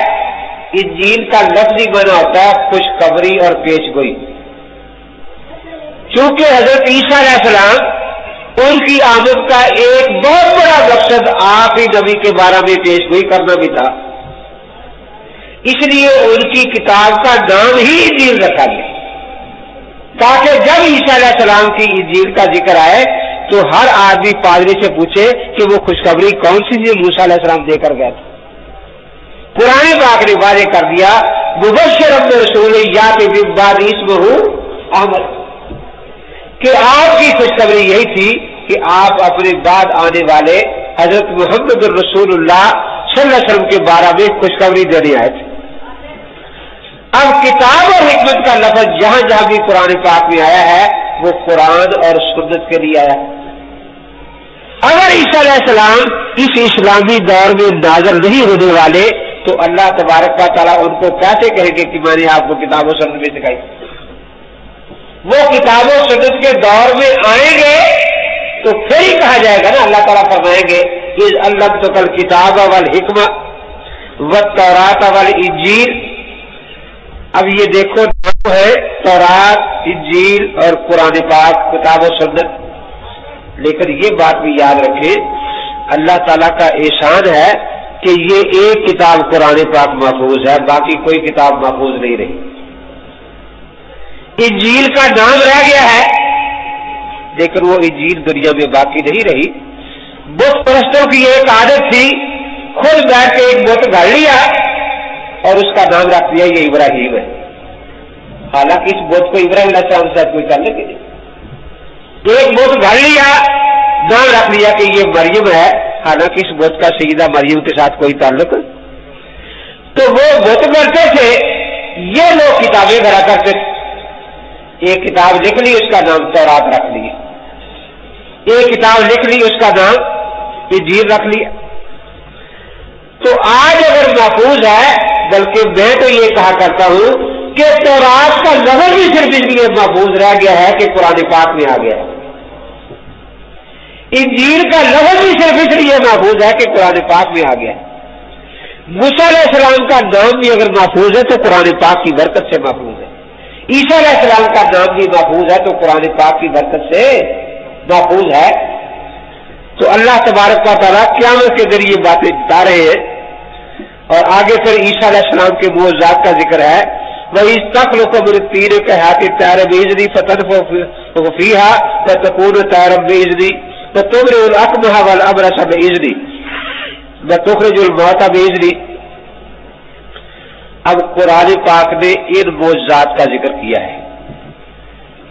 انجیل کا لفظی معنی ہوتا ہے خوشخبری اور پیش گوئی۔ چونکہ حضرت عیسیٰ علیہ السلام ان کی آمد کا ایک بہت بڑا مقصد آخری نبی کے بارے میں پیش گوئی کرنا بھی تھا، اس لیے ان کی کتاب کا نام ہی انجیل رکھا گیا، تاکہ جب عیسیٰ علیہ السلام کی انجیل کا ذکر آئے تو ہر آدمی پادری سے پوچھے کہ وہ خوشخبری کون سی تھی موسیٰ علیہ السلام دے کر گئے تھے۔ قرآن پاک نے واضح کر دیا مبشرا برسول یاتی من بعد اسمہ احمد، کہ آپ کی خوشخبری یہی تھی کہ آپ اپنے بعد آنے والے حضرت محمد الرسول اللہ صلی اللہ علیہ وسلم کے بارے میں خوشخبری دینے آئے تھے۔ اب کتاب اور حکمت کا لفظ جہاں جہاں بھی قرآن پاک میں آیا ہے وہ قرآن اور سنت کے لیے آیا ہے۔ اگر عیسیٰ علیہ السلام اس اسلامی دور میں نازل نہیں ہونے والے تو اللہ تبارک و تعالیٰ ان کو کیسے کہیں گے کہ میں نے آپ کو کتاب و سنت میں سکھائی؟ وہ کتاب و سنت کے دور میں آئیں گے تو پھر ہی کہا جائے گا نا، اللہ تعالیٰ فرمائیں گے اذ علمتک الکتاب والحکمہ والتوراۃ والانجیل۔ اب یہ دیکھو ہے تورات، انجیل اور قرآن پاک، کتاب و سنت، لیکن یہ بات بھی یاد رکھیں اللہ تعالیٰ کا احسان ہے کہ یہ ایک کتاب قرآن پاک محفوظ ہے، باقی کوئی کتاب محفوظ نہیں رہی۔ انجیل کا نام رہ گیا ہے لیکن وہ انجیل دنیا میں باقی نہیں رہی۔ بت پرستوں کی ایک عادت تھی، خود بیٹھ کے ایک بت گھڑ لیا اور اس کا نام رکھ دیا یہ ابراہیم ہے، حالانکہ اس بت کو ابراہیم علیہ السلام سے کوئی تعلق نہیں۔ ایک بت گھڑ لیا، نام رکھ لیا کہ یہ مریم ہے، حالانکہ اس بت کا سیدہ مریم کے ساتھ کوئی تعلق۔ تو وہ بت کرتے تھے، یہ لوگ کتابیں بھرا کرتے تھے۔ ایک کتاب لکھ لی، اس کا نام تورات رکھ لیا، ایک کتاب لکھ لی، اس کا نام انجیل رکھ لیا۔ تو آج اگر محفوظ ہے، بلکہ میں تو یہ کہا کرتا ہوں کہ تورات کا لفظ بھی صرف اس لیے محفوظ رہ گیا ہے کہ قرآن پاک میں آ گیا ہے، انجیل کا لفظ بھی صرف اس لیے محفوظ ہے کہ قرآن پاک میں آ گیا ہے۔ موسیٰ علیہ السلام کا نام بھی اگر محفوظ ہے تو قرآن پاک کی برکت سے محفوظ ہے، عیسیٰ علیہ السلام کا نام بھی محفوظ ہے تو قرآن پاک کی برکت سے محفوظ ہے۔ تو اللہ تبارک و تعالیٰ قیامت کے ذریعے باتیں بتا رہے ہیں، اور آگے پھر عیسیٰ علیہ السلام کے معجزات کا ذکر ہے۔ وَإِذْ تَخْلُقُ مِنَ الطِّينِ كَهَيْئَةِ الطَّيْرِ بِإِذْنِي فَتَنفُخُ فِيهَا فَتَكُونُ طَيْرًا بِإِذْنِي وَتُبْرِئُ الْأَكْمَحَ وَالْأَبْرَصَ بِإِذْنِي وَتُخْرِجُ الْمَوْتَىٰ بِإِذْنِي۔ اب قرآن پاک نے ان معجزات کا ذکر کیا ہے،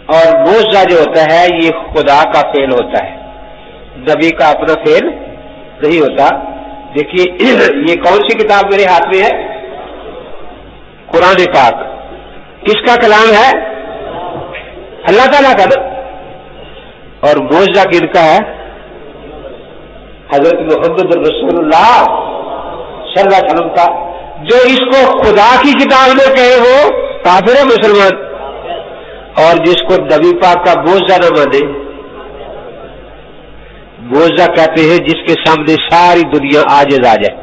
اور معجزہ جو ہوتا ہے یہ خدا کا فعل ہوتا ہے، نبی کا اپنا فعل نہیں ہوتا۔ دیکھیے یہ کون سی کتاب میرے ہاتھ میں ہے؟ قرآن پاک۔ کس کا کلام ہے؟ اللہ تعالیٰ کا نا۔ اور معجزہ کن کا ہے؟ حضرت محمد رسول اللہ صلی اللہ علیہ وسلم کا۔ جو اس کو خدا کی کتاب میں کہے وہ کافر ہے مسلمان، اور جس کو نبی پاک کا معجزہ نہ مانے، معجزہ کہتے ہیں جس کے سامنے ساری دنیا عاجز آ جائے۔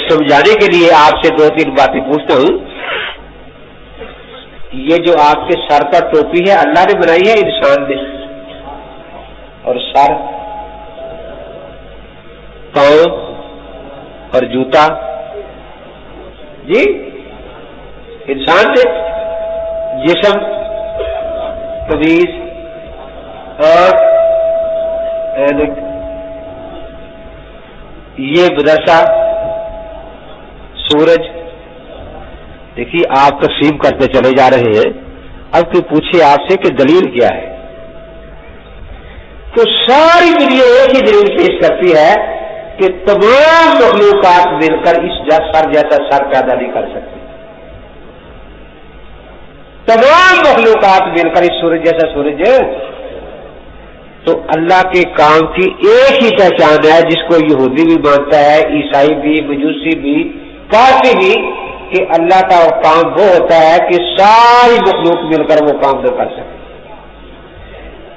سمجھانے کے لیے آپ سے دو تین باتیں پوچھتا ہوں۔ یہ جو آپ کے سر پر ٹوپی ہے اللہ نے بنائی ہے انسان نے؟ اور سر، پاؤں اور جوتا جی انسان نے؟ جسم، قمیض اور اینک، یہ مدرسہ، سورج۔ دیکھیے آپ تقسیم کرتے چلے جا رہے ہیں، اب کوئی پوچھے آپ سے کہ دلیل کیا ہے، تو ساری دنیا ایک ہی دلیل پیش کرتی ہے کہ تمام مخلوقات مل کر اس سر جیسا سر پیدا نہیں کر سکتے، تمام مخلوقات مل کر اس سورج جیسا سورج۔ تو اللہ کے کام کی ایک ہی پہچان ہے جس کو یہودی بھی مانتا ہے، عیسائی بھی، مجوسی بھی، پارسی بھی، کہ اللہ کا کام وہ ہوتا ہے کہ ساری مخلوق مل کر وہ کام نہ کر سکے۔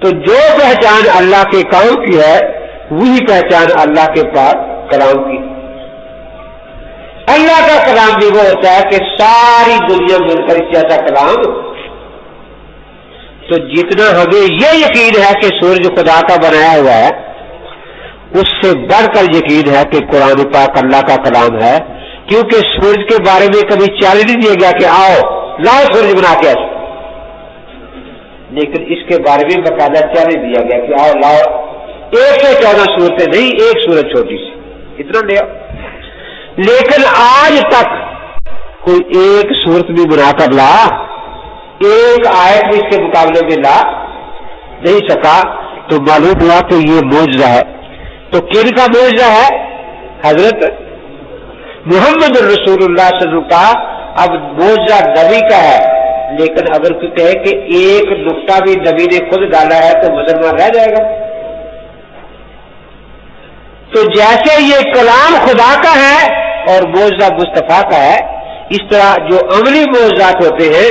تو جو پہچان اللہ کے کام کی ہے وہی پہچان اللہ کے پاک کلام کی۔ اللہ کا کلام بھی وہ ہوتا ہے کہ ساری دنیا مل کر اس جیسا کلام۔ تو جتنا ہمیں یہ یقین ہے کہ سورج خدا کا بنایا ہوا ہے، اس سے بڑھ کر یقین ہے کہ قرآن پاک اللہ کا کلام ہے، کیونکہ سورج کے بارے میں کبھی چیلنج نہیں دیا گیا کہ آؤ لاؤ سورج بنا کے ایسا، لیکن اس کے بارے میں باقاعدہ چیلنج دیا گیا کہ آؤ لاؤ 114 صورتیں نہیں، ایک صورت چھوٹی سی اتنا لے آؤ۔ لیکن آج تک کوئی ایک صورت بھی بنا کر لا، ایک آیت بھی اس کے مقابلے میں لا نہیں سکا، تو معلوم ہوا کہ یہ معجزہ ہے۔ تو کن کا معجزہ ہے؟ حضرت محمد رسول اللہ صلی اللہ علیہ وسلم کا۔ اب معجزہ نبی کا ہے، لیکن اگر کوئی کہے کہ ایک نقطہ بھی نبی نے خود ڈالا ہے تو مسلمان رہ جائے گا۔ تو جیسے یہ کلام خدا کا ہے اور معجزہ مصطفیٰ کا ہے، اس طرح جو عملی معجزات ہوتے ہیں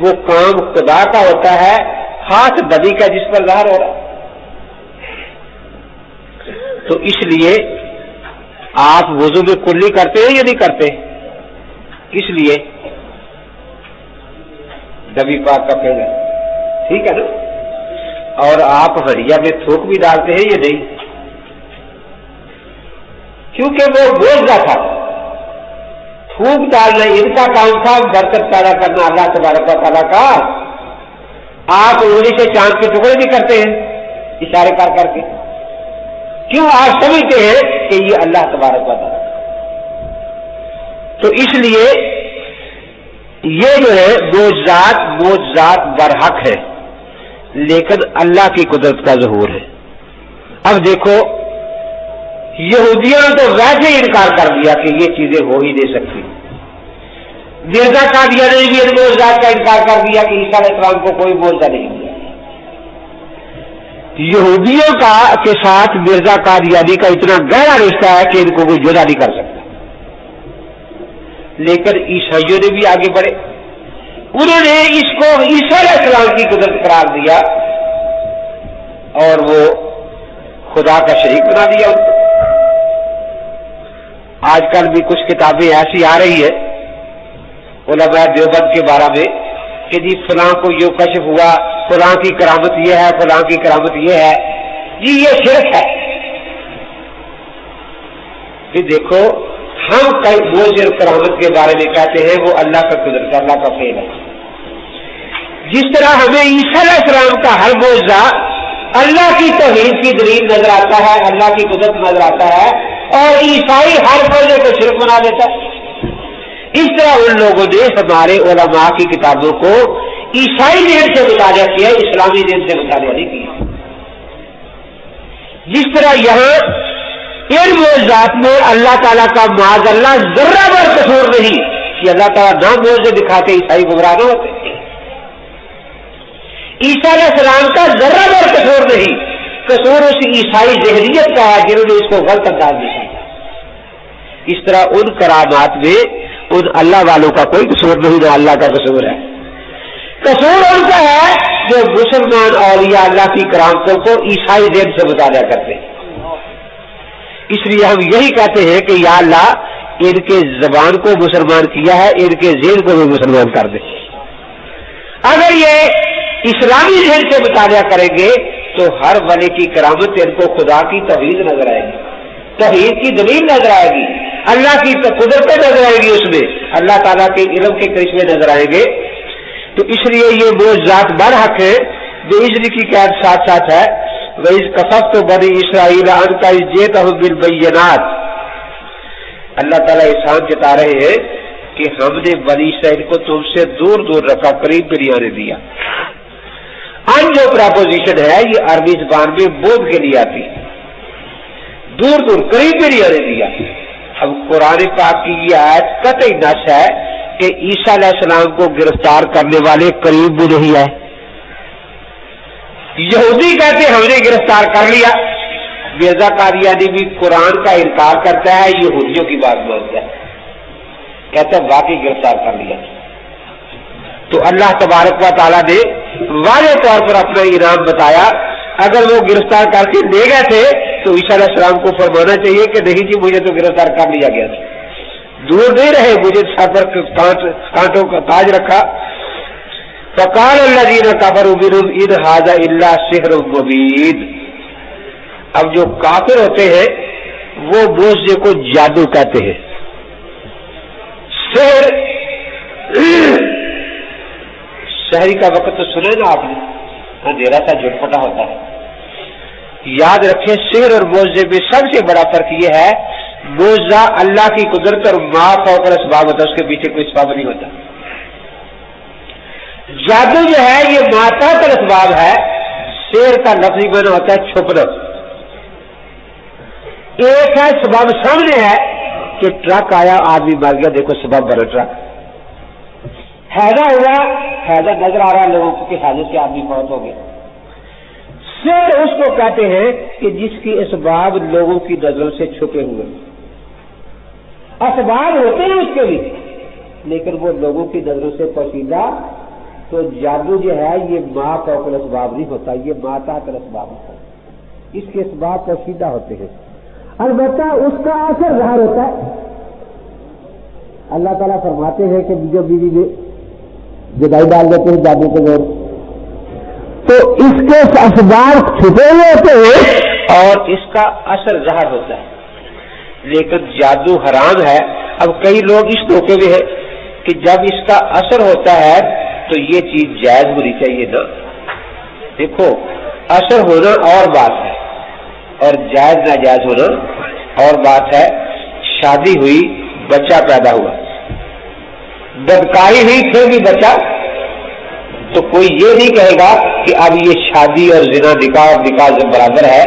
وہ کام خدا کا ہوتا ہے، ہاتھ نبی کا جس پر ظاہر ہو رہا ہے۔ تو اس لیے آپ وضو میں کلی کرتے ہیں یا نہیں کرتے؟ اس لیے نبی پاک کا فعل ہے، ٹھیک ہے نا۔ اور آپ ہڑیا میں تھوک بھی ڈالتے ہیں یا نہیں؟ کیونکہ وہ بوجھ تھا، تھوک ڈالنا ان کا کام تھا، برکت پیدا کرنا اللہ تبارک و تعالیٰ کا۔ آپ انگلی سے چاند کے ٹکڑے بھی کرتے ہیں اشارے کر کر کے، کیوں؟ آپ سمجھتے ہیں کہ یہ اللہ تبارک و تعالیٰ۔ تو اس لیے یہ جو ہے معجزات برحق ہے، لیکن اللہ کی قدرت کا ظہور ہے۔ اب دیکھو یہودیوں نے تو ویسے ہی انکار کر دیا کہ یہ چیزیں ہو ہی نہیں سکتی۔ مرزا قادیانی نے بھی ان معجزات کا انکار کر دیا کہ عیسیٰ علیہ السلام کو کوئی معجزہ نہیں ہوا۔ یہودیوں کا کے ساتھ مرزا قادیانی کا اتنا گہرا رشتہ ہے کہ ان کو کوئی جدا نہیں کر سکتا، لیکن عیسائیوں نے بھی آگے بڑھے، انہوں نے اس کو عیسیٰ علیہ السلام کی قدرت قرار دیا اور وہ خدا کا شریک بنا دیا ان کو۔ آج کل بھی کچھ کتابیں ایسی آ رہی ہے علماء دیوبند کے بارے میں کہ جی فلاں کو یہ کشف ہوا، فلاں کی کرامت یہ ہے، فلاں کی کرامت یہ ہے، جی یہ شرک ہے۔ کہ دیکھو ہم کئی معجزے کرامت کے بارے میں کہتے ہیں وہ اللہ کا قدرت، اللہ کا فعل ہے۔ جس طرح ہمیں عیسیٰ علیہ السلام کا ہر معجزہ اللہ کی توحید کی دلیل نظر آتا ہے، اللہ کی قدرت نظر آتا ہے، اور عیسائی ہر معجزے کو شرک بنا دیتا ہے۔ اس طرح ان لوگوں نے ہمارے علماء کی کتابوں کو عیسائی ذہن سے مطالعہ کیا، اسلامی ذہن سے مطالعہ نہیں کیا۔ جس طرح یہاں ان معجزات میں اللہ تعالیٰ کا معاذ اللہ ذرہ بھر قصور نہیں کہ اللہ تعالیٰ نہ معجزے دکھاتے عیسائی گمراہ نہ ہوتے۔ عیسیٰ علیہ السلام کا ذرہ بھر قصور نہیں، قصور اس عیسائی ذہنیت کا ہے جنہوں نے اس کو غلط انداز میں سمجھا۔ اس طرح ان کرامات میں ان اللہ والوں کا کوئی قصور نہیں، نہ اللہ کا قصور ہے۔ قصور ان کا ہے جو مسلمان اولیاء اللہ کی کرامتوں کو عیسائی ذہن سے مطالعہ کرتے ہیں۔ اس لیے ہم یہی کہتے ہیں کہ یا اللہ ان کے زبان کو مسلمان کیا ہے، ان کے ذہن کو بھی مسلمان کر دے۔ اگر یہ اسلامی ذہن سے مطالعہ کریں گے تو ہر ولی کی کرامت ان کو خدا کی توحید نظر آئے گی، توحید کی دلیل نظر آئے گی، اللہ کی قدرتیں نظر آئے گی، اس میں اللہ تعالیٰ کے علم کے کرشمے نظر آئیں گے۔ تو اس لیے یہ معجزات برحق ہے جو اجری کی قید ساتھ ساتھ ہے۔ وَإِذْ كَفَفْتُ بَنِي إِسْرَائِيلَ عَنْكَ إِذْ جِئْتَهُم بِالْبَيِّنَاتِ، اللہ تعالیٰ احسان جتا رہے ہیں کہ ہم نے بنی اسرائیل کو تم سے دور دور رکھا، قریب بھی نہیں آنے دیا۔ ان جو پراپوزیشن ہے یہ عربی زبان میں بودھ کے لیے آتی ہے، دور دور قریب بھی نہیں آنے دیا۔ اب قرآن پاک کی یہ آیت قطعی نص ہے کہ عیسیٰ علیہ السلام کو گرفتار کرنے والے قریب بھی نہیں آئے۔ یہودی کہتے ہم نے گرفتار کر لیا، مرزا قادیانی بھی قرآن کا انکار کرتا ہے، یہودیوں کی بات مانتا ہے، کہتا ہے واقعی گرفتار کر لیا۔ تو اللہ تبارک و تعالیٰ نے واضح طور پر اپنا انعام بتایا۔ اگر وہ گرفتار کر کے لے گئے تھے تو عیسیٰ علیہ السلام کو فرمانا چاہیے کہ نہیں جی مجھے تو گرفتار کر لیا گیا تھا، دور نہیں رہے، مجھے سر پر کانٹوں کا تاج رکھا۔ فقال الذین کفروا منہم ان ھذا الا سحر مبین۔ اب جو کافر ہوتے ہیں وہ معجزے کو جادو کہتے ہیں۔ سحر، شہری کا وقت تو سنے نا آپ نے، اندھیرا سا جھٹپٹا ہوتا ہے۔ یاد رکھیں سحر اور معجزے میں سب سے بڑا فرق یہ ہے معجزہ اللہ کی قدرت اور ما فوق الاسباب ہوتا ہے، اس کے پیچھے کوئی سبب نہیں ہوتا۔ جادو جو ہے یہ ما فوق الاسباب ہے، سحر کا لفظی معنی ہوتا ہے چھپنا۔ ایک ہے سبب سامنے ہے کہ ٹرک آیا آدمی مر گیا، دیکھو سبب بنا ٹرک، حیدہ ہوا، حیدہ نظر آ رہا ہے لوگوں کو کہ حادثے سے آدمی فوت ہو گیا۔ سحر اس کو کہتے ہیں کہ جس کی اسباب لوگوں کی نظروں سے چھپے ہوئے، اسباب ہوتے ہیں اس کے بھی لیکن وہ لوگوں کی نظروں سے پوشیدہ۔ تو جادو جو ہے یہ ما فوق الاسباب نہیں ہوتا، یہ ما تحت الاسباب ہوتا ہے، اس کے اسباب پوشیدہ ہوتے ہیں، البتہ اس کا اثر ظاہر ہوتا ہے۔ اللہ تعالیٰ فرماتے ہیں کہ جو بیوی میں جدائی ڈال دیتے ہیں جادو کے زور، تو اس کے اسباب چھپے ہوئے ہوتے ہیں اور اس کا اثر ظاہر ہوتا ہے. لیکن جادو حرام ہے. اب کئی لوگ اس دھوکے میں ہیں کہ جب اس کا اثر ہوتا ہے تو یہ چیز جائز ہونی چاہیے نا. دیکھو اثر ہونا اور بات ہے اور جائز ناجائز ہونا اور بات ہے. شادی ہوئی, بچہ پیدا ہوا, بدکاری ہوئی پھر بھی بچہ, تو کوئی یہ نہیں کہے گا کہ اب یہ شادی اور زنا نکاح اور نکاح سے برابر ہے.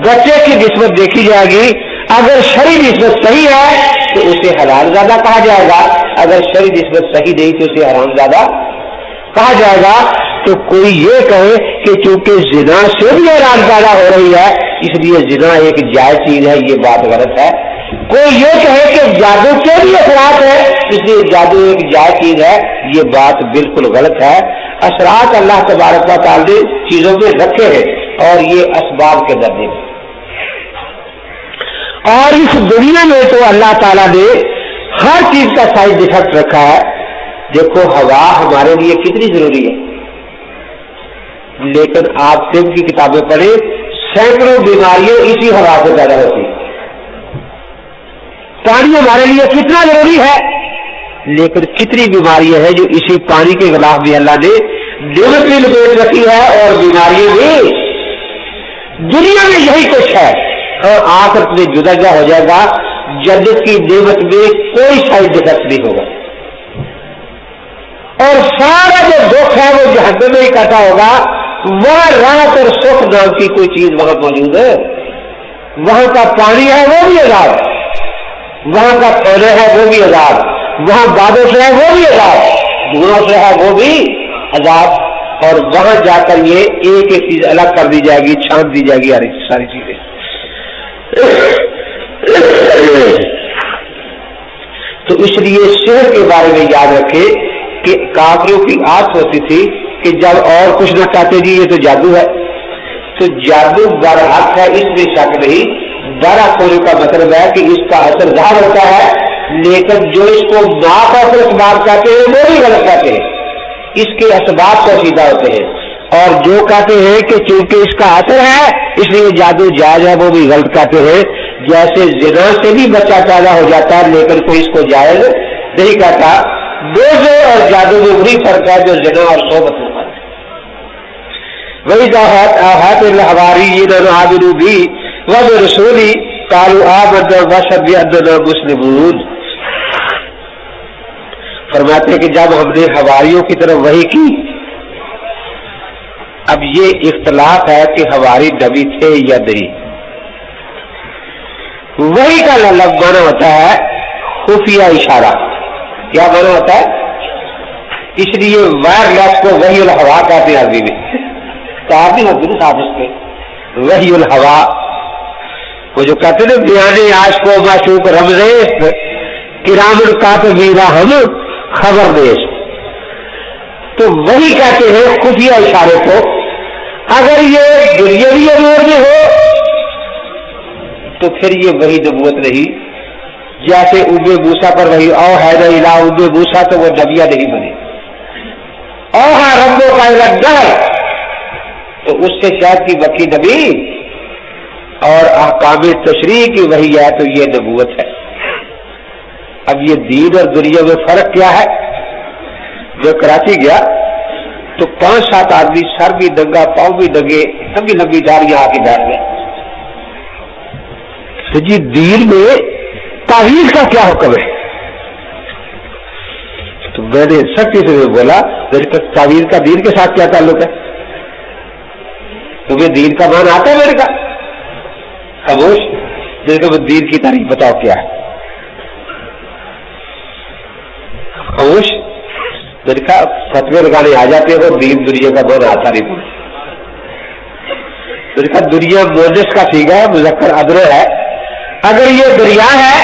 بچے کی نسبت دیکھی جائے گی. اگر شرعی نسبت صحیح ہے تو اسے حلال زادہ کہا جائے گا, اگر شرعی نسبت صحیح نہیں تو اسے حرام زادہ کہا جائے گا. تو کوئی یہ کہے کہ چونکہ زنا سے بھی حرام زادہ ہو رہی ہے اس لیے زنا ایک جائز چیز ہے, یہ بات غلط ہے. کوئی یہ کہے کہ جادو کے بھی اثرات ہے اس لیے جادو ایک جائز چیز ہے, یہ بات بالکل غلط ہے. اثرات اللہ تبارک و تعالی نے چیزوں میں رکھے ہیں اور یہ اسباب کے درجے میں. اور اس دنیا میں تو اللہ تعالیٰ نے ہر چیز کا سائڈ افیکٹ رکھا ہے. دیکھو ہوا ہمارے لیے کتنی ضروری ہے, لیکن آپ طب کی کتابیں پڑھیں, سینکڑوں بیماریاں اسی ہوا سے پیدا ہوتی ہیں. پانی ہمارے لیے کتنا ضروری ہے, لیکن کتنی بیماریاں ہیں جو اسی پانی کے خلاف بھی اللہ نے نعمت میں لپیٹ رکھی ہے اور بیماریاں بھی. دنیا میں یہی کچھ ہے اور آخرت میں جدا جا ہو جائے گا. جنت کی نعمت میں کوئی سائڈ افیکٹ نہیں ہوگا اور سارا جو دکھ ہے وہ جہنم میں اکٹھا ہوگا. وہاں راحت اور سکھ نام کی کوئی چیز وہاں موجود ہے. وہاں کا پانی ہے وہ بھی عذاب, وہاں کا کھانا ہے وہ بھی عذاب, وہاں بادوں سے ہے وہ بھی عذاب, دھواں سے ہے وہ بھی عذاب. اور وہاں جا کر یہ ایک ایک چیز الگ کر دی جائے گی, چھانٹ دی جائے گی ساری چیزیں. تو اس لیے شہر کے بارے میں یاد رکھے کہ کافروں کی عادت ہوتی تھی کہ جب اور کچھ نہ چاہتے جی یہ تو جادو ہے, تو جادو برحق ہے اس میں شک نہیں. برحق ہونے کا مطلب ہے کہ اس کا اثر ظاہر ہوتا ہے, لیکن جو اس کو ناقص اسباب کہتے ہیں وہ بھی غلط کہتے ہیں, اس کے اسباب پوشیدہ ہوتے ہیں. اور جو کہتے ہیں کہ چونکہ اس کا اثر ہے اس لیے جادو جائز ہے وہ بھی غلط کہتے ہیں. جیسے زنا سے بھی بچہ پیدا ہو جاتا ہے لیکن کوئی اس کو جائز نہیں کہتا. روزے اور جادو میں وہی فرق ہے جو زنا اور صحبت میں فرق ہے. وہی آہات الحواریین آمنوا بی وبرسولی قالوا آمنا واشهد بأننا مسلمون. فرماتے ہیں کہ جب ہم نے حواریوں کی طرف وحی کی, اب یہ اختلاف ہے کہ حواری نبی تھے یا نہیں. وحی کا لفظ مانا ہوتا ہے خفیہ اشارہ. کیا مانا ہوتا ہے؟ اس لیے وائرلیس کو وحی الہوا کہتے ہیں عربی میں. کہا بھی ہوتی نا صاحب اس کے وحی الہوا, وہ جو کہتے ہیں بیان عاشق و معشوق رمزیش کرام الکاتبین ہم خبر دیش, تو وہی کہتے ہیں خفیہ اشارے کو. اگر یہ دنیاوی امور میں ہو تو پھر یہ وہی نبوت نہیں. جیسے ام موسیٰ پر وہی او ہے نہ الہ ام موسیٰ, تو وہ نبیہ نہیں بنے. او ہے ربوں کا الہ, تو اس سے شاید کی وکی نبی اور احکام تشریع کی وہی ہے تو یہ نبوت ہے. اب یہ دین اور دنیا میں فرق کیا ہے؟ جو کراچی گیا تو 5-7 آدمی سر بھی ننگا پاؤں بھی ننگے لمبی لمبی داڑیاں آ کے بیٹھ گئے. تو جی دین میں تعویذ کا کیا حکم ہے؟ تو میں نے سختی سے بولا تعویذ کا دین کے ساتھ کیا تعلق ہے؟ تمہیں دین کا مان آتا ہے؟ میرے کا خاموش. جیسے کہ دین کی تعریف بتاؤ کیا ہے. خاموش. میں نے کہا فتوے لگانے آ جاتے ہو, دین دنیا کا مان آتا نہیں. میں نے کہا دنیا مونس کا سیگا ہے, مذکر ادرو ہے. اگر یہ دریا ہے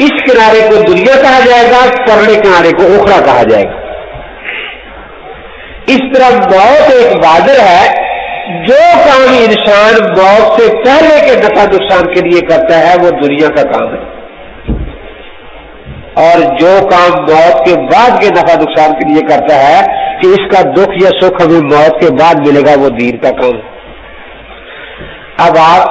اس کنارے کو دنیا کہا جائے گا, پرلے کنارے کو اخرا کہا جائے گا. اس طرح موت ایک بادر ہے. جو کام انسان موت سے پہلے کے نفع نقصان کے لیے کرتا ہے وہ دنیا کا کام ہے, اور جو کام موت کے بعد کے نفع نقصان کے لیے کرتا ہے کہ اس کا دکھ یا سکھ ہمیں موت کے بعد ملے گا، وہ دین کا کام ہے۔ اب آپ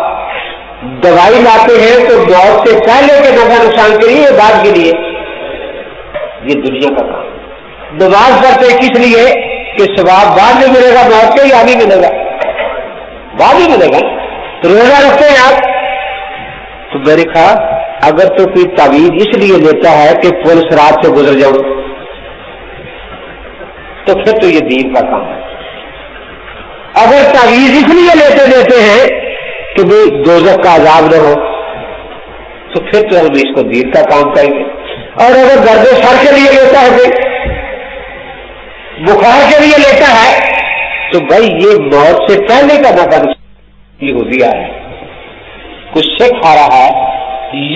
دوائی لاتے ہیں تو موت سے پہلے کے نفع نقصان کے لیے، بعد کے لیے، یہ دنیا کا کام۔ نماز پڑھتے کس لیے کہ ثواب بعد میں ملے گا موت کے، یا ابھی ملے گا؟ بعد میں ملے گا۔ روزہ رکھتے ہیں آپ تو میں نے کہا اگر تو کوئی تعویذ اس لیے لیتا ہے کہ پولیس رات سے گزر جاؤں تو پھر تو یہ دین کا کام ہے۔ اگر تعویذ اس لیے لیتے ہیں کہ بھئی دوزخ کا عذاب نہ ہو تو پھر تو ہم اس کو دین کا کام کہیں گے۔ اور اگر درد سر کے لیے لیتا ہے، بخار کے لیے لیتا ہے، تو بھائی یہ موت سے پہلے کا نفع یہ ہو دیا ہے، کچھ سے کھا رہا ہے،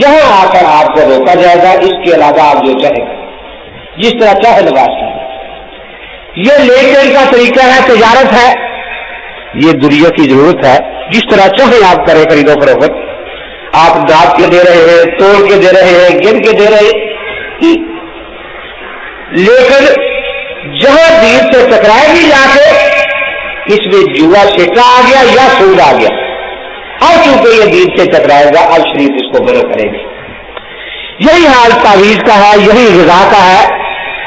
یہاں آ کر آپ کو روکا جائے گا، اس کے علاوہ آپ جو چاہے جس طرح چاہے لباس کریں۔ یہ لے کر کا طریقہ ہے، تجارت ہے، یہ دنیا کی ضرورت ہے، جس طرح چاہے آپ کریں خرید و فروخت۔ آپ ناپ کے دے رہے ہیں، توڑ کے دے رہے ہیں، گن کے دے رہے ہیں، لیکن جہاں دین سے ٹکرائے گی جا کے اس میں جوا سٹا آ گیا یا سود آ گیا، اور چونکہ یہ دین سے ٹکرائے گا اب شریف اس کو منع کرے گی۔ یہی حال تعویذ کا ہے، یہی غذا کا ہے۔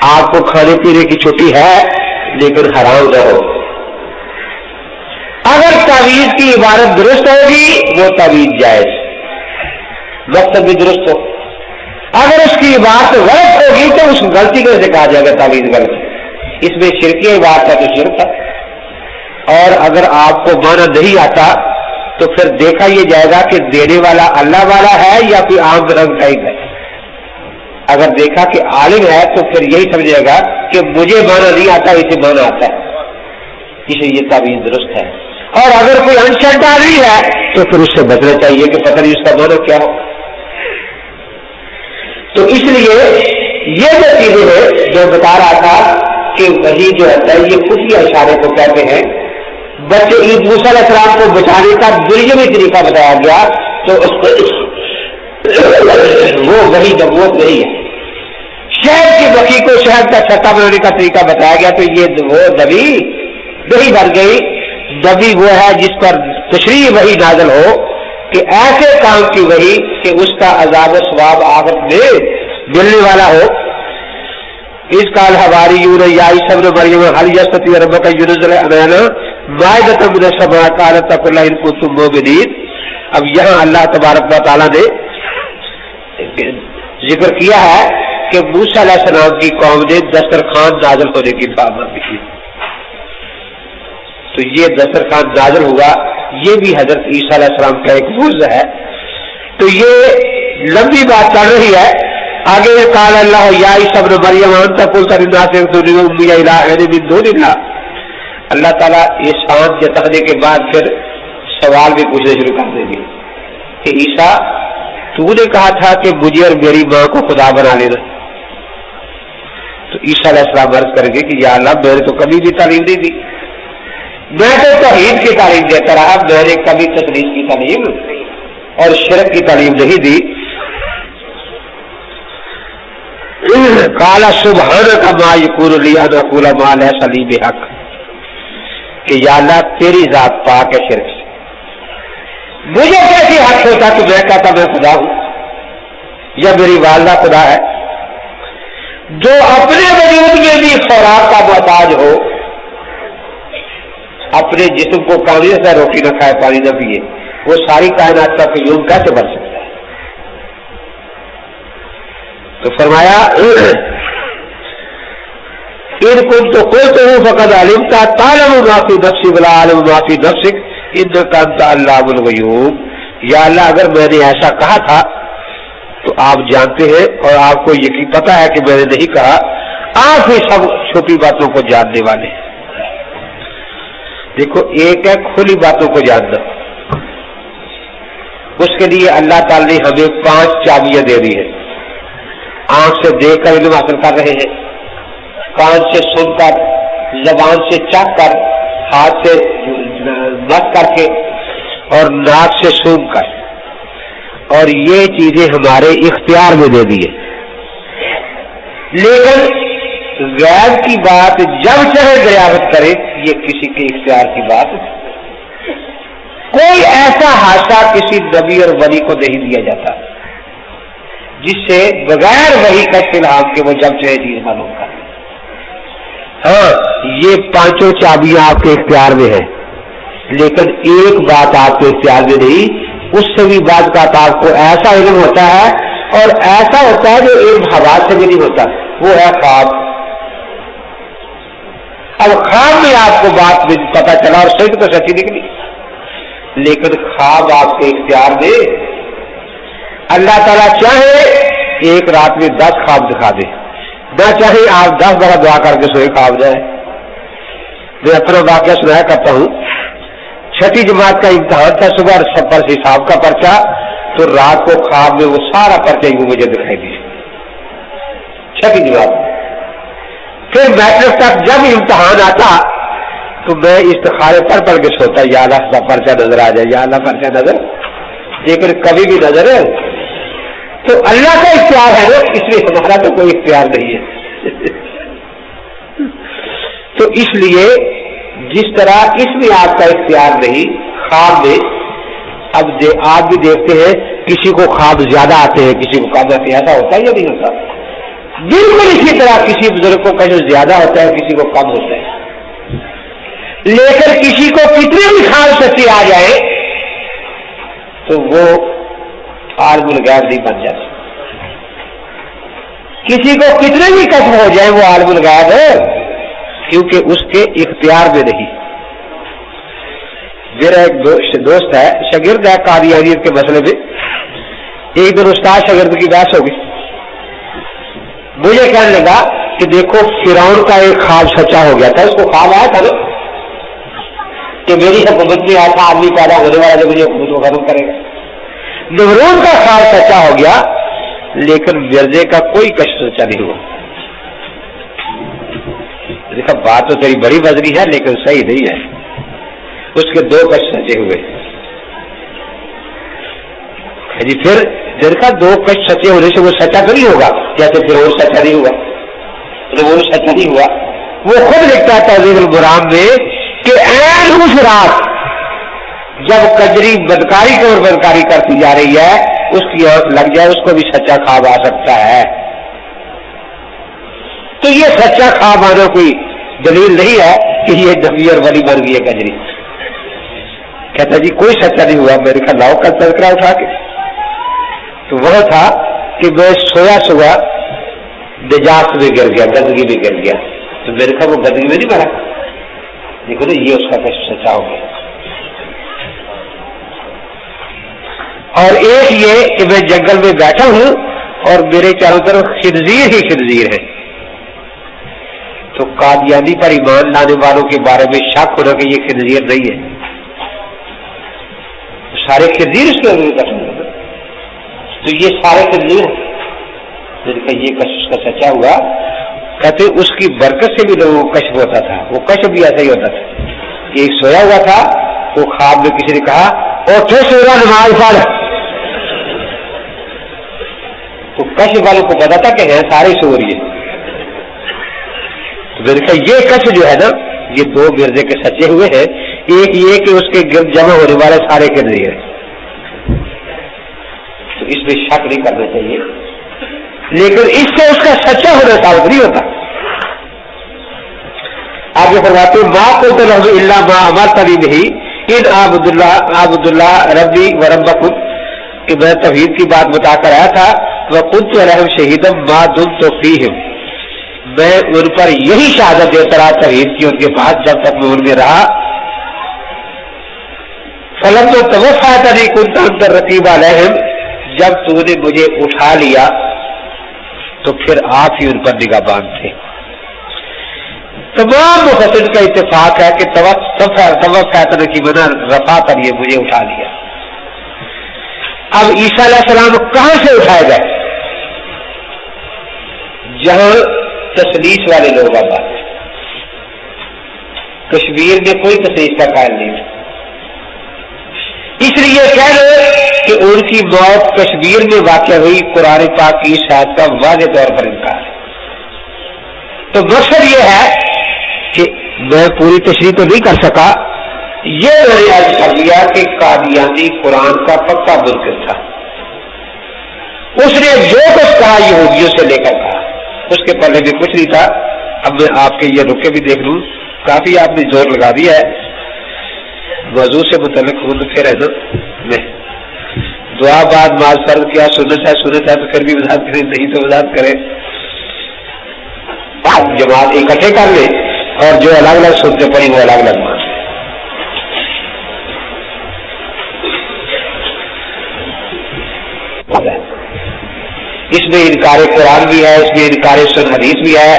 آپ کو کھانے پینے کی چھٹی ہے لیکن حرام نہ ہو۔ اگر تعویذ کی عبارت درست ہوگی وہ تعویذ جائز، مقصد بھی درست ہو۔ اگر اس کی عبارت غلط ہوگی تو اس غلطی کو کہا جائے گا تعویذ غلط، اس میں شرکی عبارت ہے تو شرک ہے۔ اور اگر آپ کو معنی نہیں آتا تو پھر دیکھا یہ جائے گا کہ دینے والا اللہ والا ہے یا کوئی عام رنگ ٹائپ ہے۔ اگر دیکھا کہ عالم ہے تو پھر یہی سمجھے گا کہ مجھے معنی نہیں آتا، اسے معنی آتا ہے، اسے یہ تعویذ درست ہے۔ اور اگر کوئی انشٹ آدمی ہے تو پھر اس سے بچنا چاہیے کہ پتہ نہیں اس کا معنی کیا ہو۔ تو اس لیے یہ جو چیزیں ہیں جو بتا رہا تھا کہ وہی جو ہے یہ خفیہ اشارے کو کہتے ہیں۔ بچے عید موسیٰ علیہ السلام کو بچانے کا دنیاوی طریقہ بتایا گیا تو وہ وہی نبوت نہیں ہے۔ شہد کی بکی کو شہد کا چھتا بنانے کا طریقہ بتایا گیا تو یہ وہ نبی نہیں بن گئی۔ نبی وہ ہے جس پر تشریح وہی نازل ہو کہ ایسے کام کی وہی کہ اس کا عذاب و ثواب آخرت میں ملنے والا ہو۔ اس کال حواریون یا عیسی ابن مریم هل یستطیع ربک ینزل علینا مائدۃ من السماء قالت اتقوا اللہ ان کنتم مؤمنین۔ اب یہاں اللہ تبارک و تعالیٰ نے ذکر کیا ہے کہ موسیٰ علیہ السلام کی قوم نے دسترخوان نازل ہونے کی پابندی کی، تو یہ دسترخوان نازل ہوا، یہ بھی حضرت عیسیٰ علیہ السلام کا ایک موجزہ ہے۔ تو یہ لمبی بات چل رہی ہے آگے۔ قال اللہ یا عیسی ابن مریم انت قلت للناس اتخذونی وامي الہین من دون اللہ۔ اللہ تعالیٰ احسان جتانے کے بعد پھر سوال بھی پوچھنا شروع کر دیں گے کہ عیسیٰ تو نے کہا تھا کہ مجھے اور میری ماں کو خدا بنا لینا، تو عیسیٰ علیہ السلام عرض کریں گے کہ یا اللہ میں نے تو کبھی بھی تعلیم نہیں دی، میں تو توحید کی تعلیم دیتا رہا، میں نے کبھی تثلیث کی تعلیم اور شرک کی تعلیم نہیں دی۔ قال سبحانک ما یکون لی ان اقول ما لیس لی بحق، کہ یا اللہ تیری ذات پاک ہے شرک سے، مجھے کیسی حق ہوتا کہ میں کہتا میں خدا ہوں یا میری والدہ خدا ہے۔ جو اپنے وجود میں بھی خوراک کا محتاج ہو، اپنے جسم کو کامل سے روٹی نہ کھائے پانی نہ پیے، وہ ساری کائنات کا قیوم کیسے بن سکتا ہے؟ تو فرمایا ان کنت قلتہ فقد علمت تعلم ما فی نفسی ولا اعلم ما فی نفسک انک انت علام الغیوب۔ یا اللہ اگر میں نے ایسا کہا تھا تو آپ جانتے ہیں اور آپ کو یقین پتا ہے کہ میں نے نہیں کہا، آپ ہی سب چھپی باتوں کو جاننے والے ہیں۔ دیکھو ایک ہے کھلی باتوں کو جاننا، اس کے لیے اللہ تعالی نے ہمیں 5 چابیاں دے دی ہیں۔ آنکھ سے دیکھ کر علم حاصل کر رہے ہیں، کان سے سن کر، زبان سے چکھ کر، ہاتھ سے مس کر کے اور ناک سے سونگھ کر، اور یہ چیزیں ہمارے اختیار میں دے دی ہے۔ لیکن غیب کی بات جب چاہے دریافت کرے، یہ کسی کے اختیار کی بات نہیں۔ کوئی ایسا حادثہ کسی نبی اور ولی کو نہیں دیا جاتا جس سے بغیر وحی کا الہام کے وہ جب چاہے چیز معلوم کرے۔ ہاں، یہ پانچوں چابیاں آپ کے اختیار میں ہیں، لیکن ایک بات آپ کے اختیار میں نہیں، اس سے بھی بعض کا آپ کو ایسا علم ہوتا ہے اور ایسا ہوتا ہے جو علم حواس سے بھی نہیں ہوتا، وہ ہے خواب۔ اب خواب میں آپ کو بات پتا چلا اور صحیح تو سچی نکلی، لیکن خواب آپ کے اختیار میں اللہ تعالیٰ چاہے ایک رات میں 10 خواب دکھا دے، نہ چاہے آپ 10 دفعہ دعا کر کے سوئے خواب جائے۔ میں اپنا واقعہ سنایا کرتا ہوں، 6ٹھی جماعت کا امتحان تھا، صبح سفر سے صاحب کا پرچہ، تو رات کو خواب میں وہ سارا پرچہ یوں مجھے دکھائی دیا، 6ٹھی جماعت۔ پھر میٹرک تک جب امتحان آتا تو میں استخارے پڑھ کے سوتا، یا اللہ پرچہ نظر آ جائے، یا اللہ پرچہ نظر، لیکن کبھی بھی نظر ہے تو اللہ کا اختیار ہے نا، اس لیے ہمارا تو کوئی اختیار نہیں ہے۔ تو اس لیے جس طرح اس میں آپ کا اختیار نہیں، خواب میں اب آپ بھی دیکھتے ہیں کسی کو خواب زیادہ آتے ہیں، کسی کو کم آتے ہیں، ایسا ہوتا ہے یا نہیں ہوتا؟ بالکل اسی طرح کسی بزرگ کو کہیں زیادہ ہوتا ہے، کسی کو کم ہوتا ہے، لیکن کسی کو کتنے بھی خواب سچی آ جائے تو وہ عالم الغیب نہیں بن جاتا، کسی کو کتنے بھی کشف ہو جائے وہ عالم الغیب ہے، کیونکہ اس کے اختیار میں نہیں۔ میرا ایک دوست ہے، شاگرد ہے قادیانیت کے مسئلے میں، ایک دن استاد شاگرد کی بحث ہوگی، مجھے کہنے لگا کہ دیکھو فرعون کا ایک خواب سچا ہو گیا تھا، اس کو خواب آیا تھا نا کہ میری حکومت میں ایسا آدمی پیدا ہونے والا جو مجھے حکومت کو ختم کرے گا۔ نمرود کا خواب سچا ہو گیا، لیکن مرزے کا کوئی کشف سچا نہیں ہوا۔ دیکھا بات تو تیری بڑی وزنی ہے لیکن صحیح نہیں ہے، اس کے 2 کشف سچے ہوئے جی۔ پھر دیکھا 2 کشف سچے ہونے سے وہ سچا تو نہیں ہوگا، جیسے پھر وہ سچا نہیں ہوا، وہ سچا نہیں ہوا۔ وہ خود لکھتا ہے تہذیب البرہان میں کہ عین اس رات جب کجری بدکاری کی اور بدکاری کرتی جا رہی ہے، اس کی آنکھ لگ جائے، اس کو بھی سچا خواب آ سکتا ہے۔ تو یہ سچا خواب آنا کوئی دلیل نہیں ہے کہ یہ نبی اور ولی بن گئی ہے کجری۔ کہتا جی کوئی سچا نہیں ہوا، میرے کا لاؤ کا تذکرہ اٹھا کے، تو وہ تھا کہ میں سویا سوا نجاست میں گر گیا، گندگی میں گر گیا، تو میرے کا وہ گندگی میں نہیں مرا، دیکھو نا یہ اس کا کچھ سچا ہو گیا۔ اور ایک یہ کہ میں جنگل میں بیٹھا ہوں اور میرے چاروں طرف خنزیر ہی خنزیر ہے، تو قادیانی پر ایمان لانے والوں کے بارے میں شک ہونا کہ یہ خنزیر نہیں ہے، سارے خنزیر اس کے اندر قسم کرتے، تو یہ سارے خنزیر ہیں۔ یہ کشف کا سچا ہوا، کہتے اس کی برکت سے بھی لوگوں کو کشف ہوتا تھا، وہ کشف بھی ایسا ہی ہوتا تھا۔ ایک سویا ہوا تھا تو خواب میں کسی نے کہا اور پھر سورہ نماز پڑھ، تو کشف والوں کو پتا تھا کہ ہیں سارے سو رہی ہے، تو میں نے کہا یہ کشف جو ہے نا یہ 2 مرزے کے سچے ہوئے ہیں، ایک یہ کہ اس کے گرد جمع ہونے والے سارے کے ذریعے، تو اس میں شک نہیں کرنا چاہیے، لیکن اس سے اس کا سچا ہونا ثابت نہیں ہوتا۔ آگے فرماتے ہیں ما قلت لهم الا ما امرتنی به ان اعبد اللہ ربی و ربکم، کہ میں توحید کی بات بتا کر آیا تھا، وکنت علیہم شہیدا ما دمت فیہم، میں ان پر یہی شہادت دیتا رہا توحید کی ان کے بعد جب تک میں ان میں رہا۔ فلما توفیتنی کنت انت الرقیب علیہم، جب تو نے مجھے اٹھا لیا تو پھر آپ ہی ان پر نگہبان تھے۔ تمام مفسرین کا اتفاق ہے کہ توفیتنی کی معنی رفع کر یہ مجھے اٹھا لیا۔ اب عیسیٰ علیہ السلام کہاں سے اٹھائے گئے؟ جہاں تسلیس والے لوگ آباد، کشمیر میں کوئی تسلیس کا قائل نہیں تھا، اس لیے کہہ لو کہ ان کی موت کشمیر میں واقع ہوئی، قرآن پاک کی شہادت کا واضح طور پر انکار ہے۔ تو مقصد یہ ہے کہ میں پوری تشریح تو نہیں کر سکا، یہ میں نے عرض کر دیا کہ قادیانی قرآن کا پکا منکر تھا. اس نے جو کچھ کہا یہودیوں سے لے کر کہا، اس کے پہلے بھی کچھ نہیں تھا. اب میں آپ کے یہ رکے بھی دیکھ لوں، کافی آپ نے زور لگا دیا ہے موضوع سے متعلق ہوں، تو پھر ہے نا میں دعا بعد ماز فرض کیا سنت ہے تو پھر بھی وضاحت کریں، نہیں تو وضاحت کریں. جماعت اکٹھے کر لیں اور جو الگ الگ سنتے پڑی وہ الگ الگ مان. اس میں انکار قرآن بھی ہے، اس میں انکار سنت حدیث بھی ہے،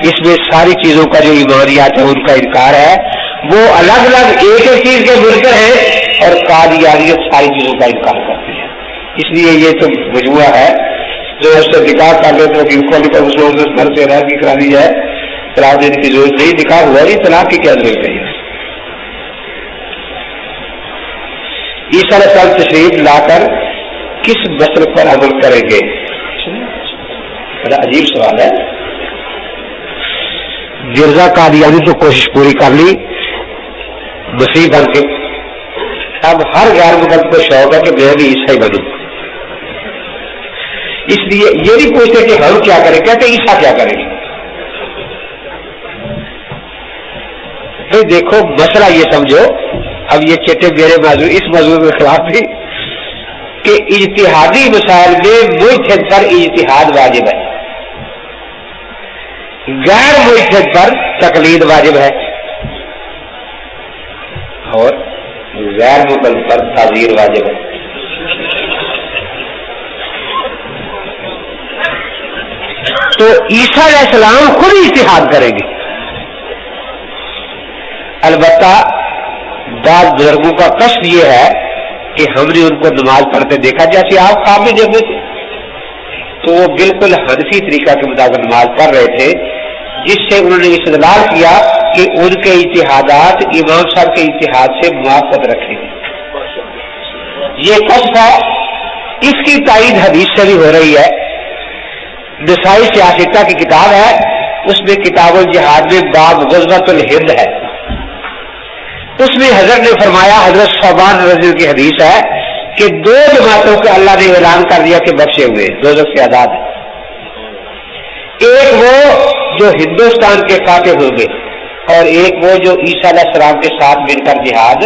اس میں ساری چیزوں کا جو ایمانیات ہے ان کا انکار ہے. وہ الگ الگ ایک ایک چیز کے منکر ہیں اور قادیانیت ساری چیزوں کا انکار کرتی ہے. اس لیے یہ تو مجموعہ ہے جو اس سے نکاح کر لے تو گھر سے رہ کی کرا دی جائے، طلاق دینے کی ضرورت نہیں. نکاح ہوا نہیں، طلاق کی کیا ضرورت ہے؟ عیسیٰ علیہ السلام تشریف لا کر کس مسئلے پر عمل کریں گے؟ بڑا عجیب سوال ہے. مرزا قادیانی تو کوشش پوری کر لی مسیح بن کے، اب ہر غیر ملک کو شوق ہے کہ میں بھی عیسائی بنوں. اس لیے یہ نہیں پوچھتے کہ ہم کیا کریں، کہتے عیسیٰ کیا کریں گے. دیکھو مسئلہ یہ سمجھو، اب یہ چٹے میرے موضوع اس موضوع میں خلاف تھی کہ اجتہادی مسائل میں مجتہد پر اجتہاد واجب ہے، غیر مجتہد پر تقلید واجب ہے، اور غیر مقلد پر تعزیر واجب ہے. تو عیسیٰ علیہ السلام خود اجتہاد کریں گے. البتہ بعض بزرگوں کا قصد یہ ہے کہ ہم نے ان کو نماز پڑھتے دیکھا، جیسے آپ خواب میں دیکھتے تھے تو وہ بالکل حنفی طریقہ کے مطابق نماز پڑھ رہے تھے، جس سے انہوں نے استدلال کیا کہ ان کے اجتہادات امام صاحب کے اجتہاد سے موافقت رکھیں. یہ قصد ہے، اس کی تائید حدیث سے بھی ہو رہی ہے. نسائی سیاستہ کی کتاب ہے، اس میں کتاب الجہاد میں باب غزوۃ الہند ہے. اس میں حضرت نے فرمایا، حضرت صوبان رضی اللہ کی حدیث ہے کہ دو جماعتوں کے اللہ نے اعلان کر دیا کہ بخشے ہوئے، دوزخ سے آزاد ہے. ایک وہ جو ہندوستان کے فاتح ہوں گے اور ایک وہ جو عیسیٰ علیہ السلام کے ساتھ مل کر جہاد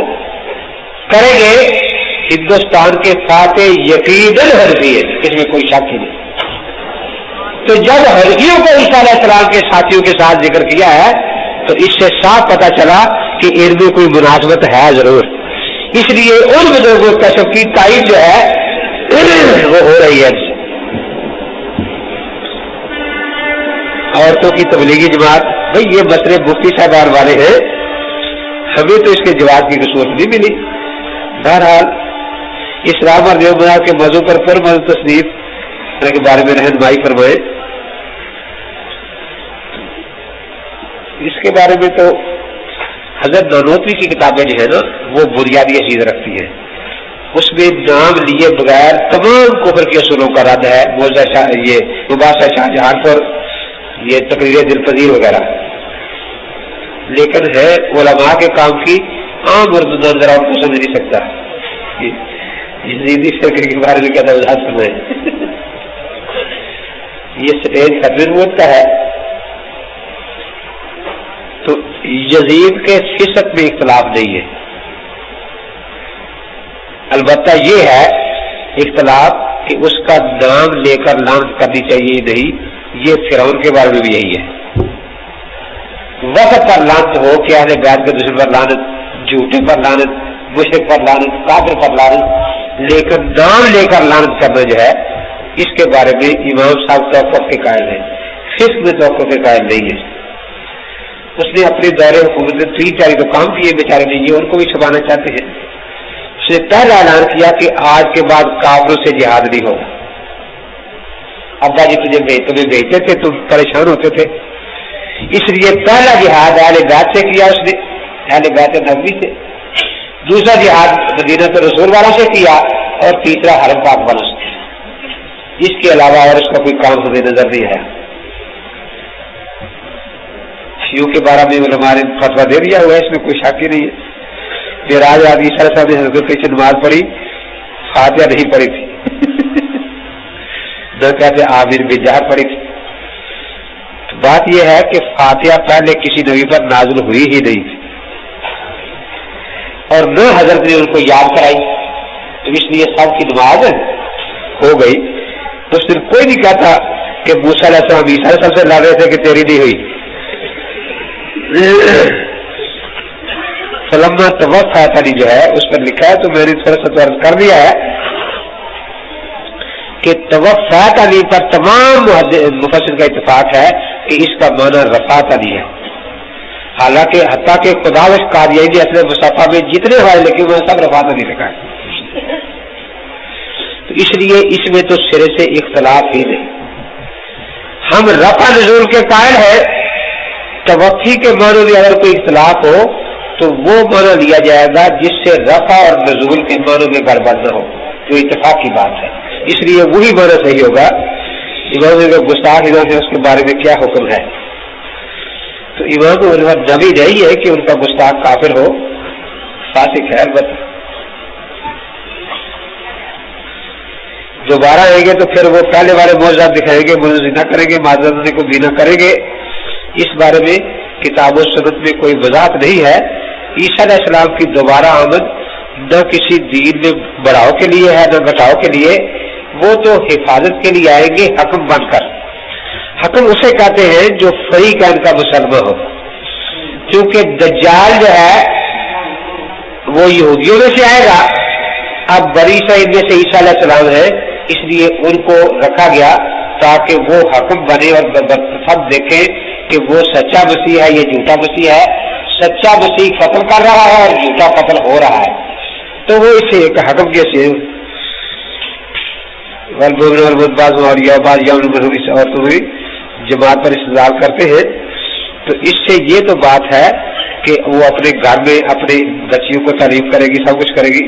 کریں گے. ہندوستان کے فاتح یقیناً حنفی ہے، اس میں کوئی شک ہی نہیں. تو جب حنفیوں کو عیسیٰ علیہ السلام کے ساتھیوں کے ساتھ ذکر کیا ہے تو اس سے صاف پتہ چلا کہ ان میں کوئی مناسبت ہے ضرور. اس لیے ان بزرگوں کا سب کی تائید جو ہے وہ ہو رہی ہے. عورتوں کی تبلیغی جماعت، بھئی یہ مسئلے مفتی صاحبان والے ہیں، ہمیں تو اس کے جواب کی صورت نہیں ملی. بہرحال اسلام اور دیوبند کے موضوع پر پرمنظر تصنیف کے بارے میں رہنمائی فرمائے. اس کے بارے میں تو حضرت نانوتوی کی کتابیں جو ہے نا وہ بنیادی حیثیت رکھتی ہیں. اس میں نام لیے بغیر تمام کفر کے اصولوں کا رد ہے. یہ مباحثہ شاہ جہان پر، یہ تقریر دل پذیر وغیرہ، لیکن ہے علماء کے کام کی عام اردو ذرا ان کو سمجھ نہیں سکتا. یزیدی فرقے کے بارے میں کیا وضاحت سنائے. یہ سٹیج ختم کا ہے. تو یزید کے فسق میں اختلاف نہیں ہے، البتہ یہ ہے اختلاف کہ اس کا نام لے کر لعنت کرنی چاہیے نہیں. یہ فرعون کے بارے میں بھی یہی ہے. وقت پر لعنت ہو کہ اہل بیت کے دشمن پر لعنت، جھوٹے پر لعنت، مشرک پر لعنت، کافر پر لعنت، لیکن نام لے کر لعنت کرنا جو ہے اس کے بارے میں امام صاحب توقف کے قائل ہیں، فسق میں توقف کے قائل نہیں ہے. اس نے اپنے دور حکومت میں 3-4 تو کام کیے بیچارے نے، یہ ان کو بھی چھپانا چاہتے ہیں. اس نے پہلا اعلان کیا کہ آج کے بعد کافروں سے جہاد نہیں ہوگا. ابا جی تمہیں بھیجتے تھے تم پریشان ہوتے تھے، اس لیے پہلا جہاد اہل بیت سے کیا اس نے، اہل بیت نبوی سے. دوسرا جہاد مدینہ رسول والا سے کیا، اور تیسرا حرم پاک والا سے. اس کے علاوہ اور اس کا کوئی کام ہمیں نظر نہیں آیا. شیعوں کے بارے میں علماء نے فتویٰ دے دیا ہوا ہے، اس میں کوئی شک ہی نہیں ہے۔ معراج آدمی صلی اللہ علیہ وسلم نے حضرت پیچھے نماز پڑھی، فاتحہ نہیں پڑھی تھی نہ کہتے آمین بجہر پڑھی تھی۔ تو بات یہ ہے کہ فاتحہ پہلے کسی نبی پر نازل ہوئی ہی نہیں تھی، اور نہ حضرت نے ان کو یاد کرائی، تو اس لیے سب کی نماز ہو گئی۔ تو صرف کوئی نہیں کہتا کہ موسیٰ علیہ السلام عیسیٰ علیہ السلام سے لڑ رہے تھے کہ تیری نہیں ہوئی۔ فلما توفیتنی جو ہے اس پر لکھا ہے، تو میں نے تھوڑا سا عرض کر دیا ہے کہ توفیتنی پر تمام مفسر کا اتفاق ہے کہ اس کا معنی رفعتنی ہے، حالانکہ حتیٰ کہ خداوند قادیانی نے اپنے مصطفیٰ میں جتنے حوالے لکھے ہوئے سب رفعتنی لکھا ہے، تو اس لیے اس میں تو سرے سے اختلاف ہی نہیں۔ ہم رفع نزول کے قائل ہیں، توفی کے معنی میں اگر کوئی اختلاف ہو تو وہ معنی لیا جائے گا جس سے رفع اور نزول کے معنی میں گڑبڑ نہ ہو، جو اتفاق کی بات ہے، اس لیے وہی معنی صحیح ہوگا۔ امام گستاخ امام ہے، اس کے بارے میں کیا حکم ہے؟ تو امام نبی نہیں ہے کہ ان کا گستاخ کافر ہو، فاسق ہے۔ البتہ دوبارہ آئیں گے تو پھر وہ پہلے والے معجزات دکھائیں گے، معجزے نہ کریں گے، معذرت کو بھی نہ کریں گے۔ اس بارے میں کتاب و سنت میں کوئی وضاحت نہیں ہے۔ عیسیٰ علیہ السلام کی دوبارہ آمد نہ کسی دین میں بڑھاؤ کے لیے ہے نہ گھٹاؤ کے لیے، وہ تو حفاظت کے لیے آئیں گے حکم بن کر۔ حکم اسے کہتے ہیں جو فریق کا ان کا مسلمہ ہو، کیونکہ دجال جو ہے وہ یہودیوں میں سے آئے گا، اب بنی اسرائیل میں سے عیسیٰ علیہ السلام ہے، اس لیے ان کو رکھا گیا تاکہ وہ حکم بنے اور سب دیکھیں کہ وہ سچا مسیح ہے یا جھوٹا مسیح ہے، سچا مسیح قتل کر رہا ہے اور جھوٹا قتل ہو رہا ہے، تو وہ اسے ایک حکم جیسے اور تمہیں جماعت پر استدلال کرتے ہیں۔ تو اس سے یہ تو بات ہے کہ وہ اپنے گھر میں اپنے بچیوں کو تعلیم کرے گی، سب کچھ کرے گی۔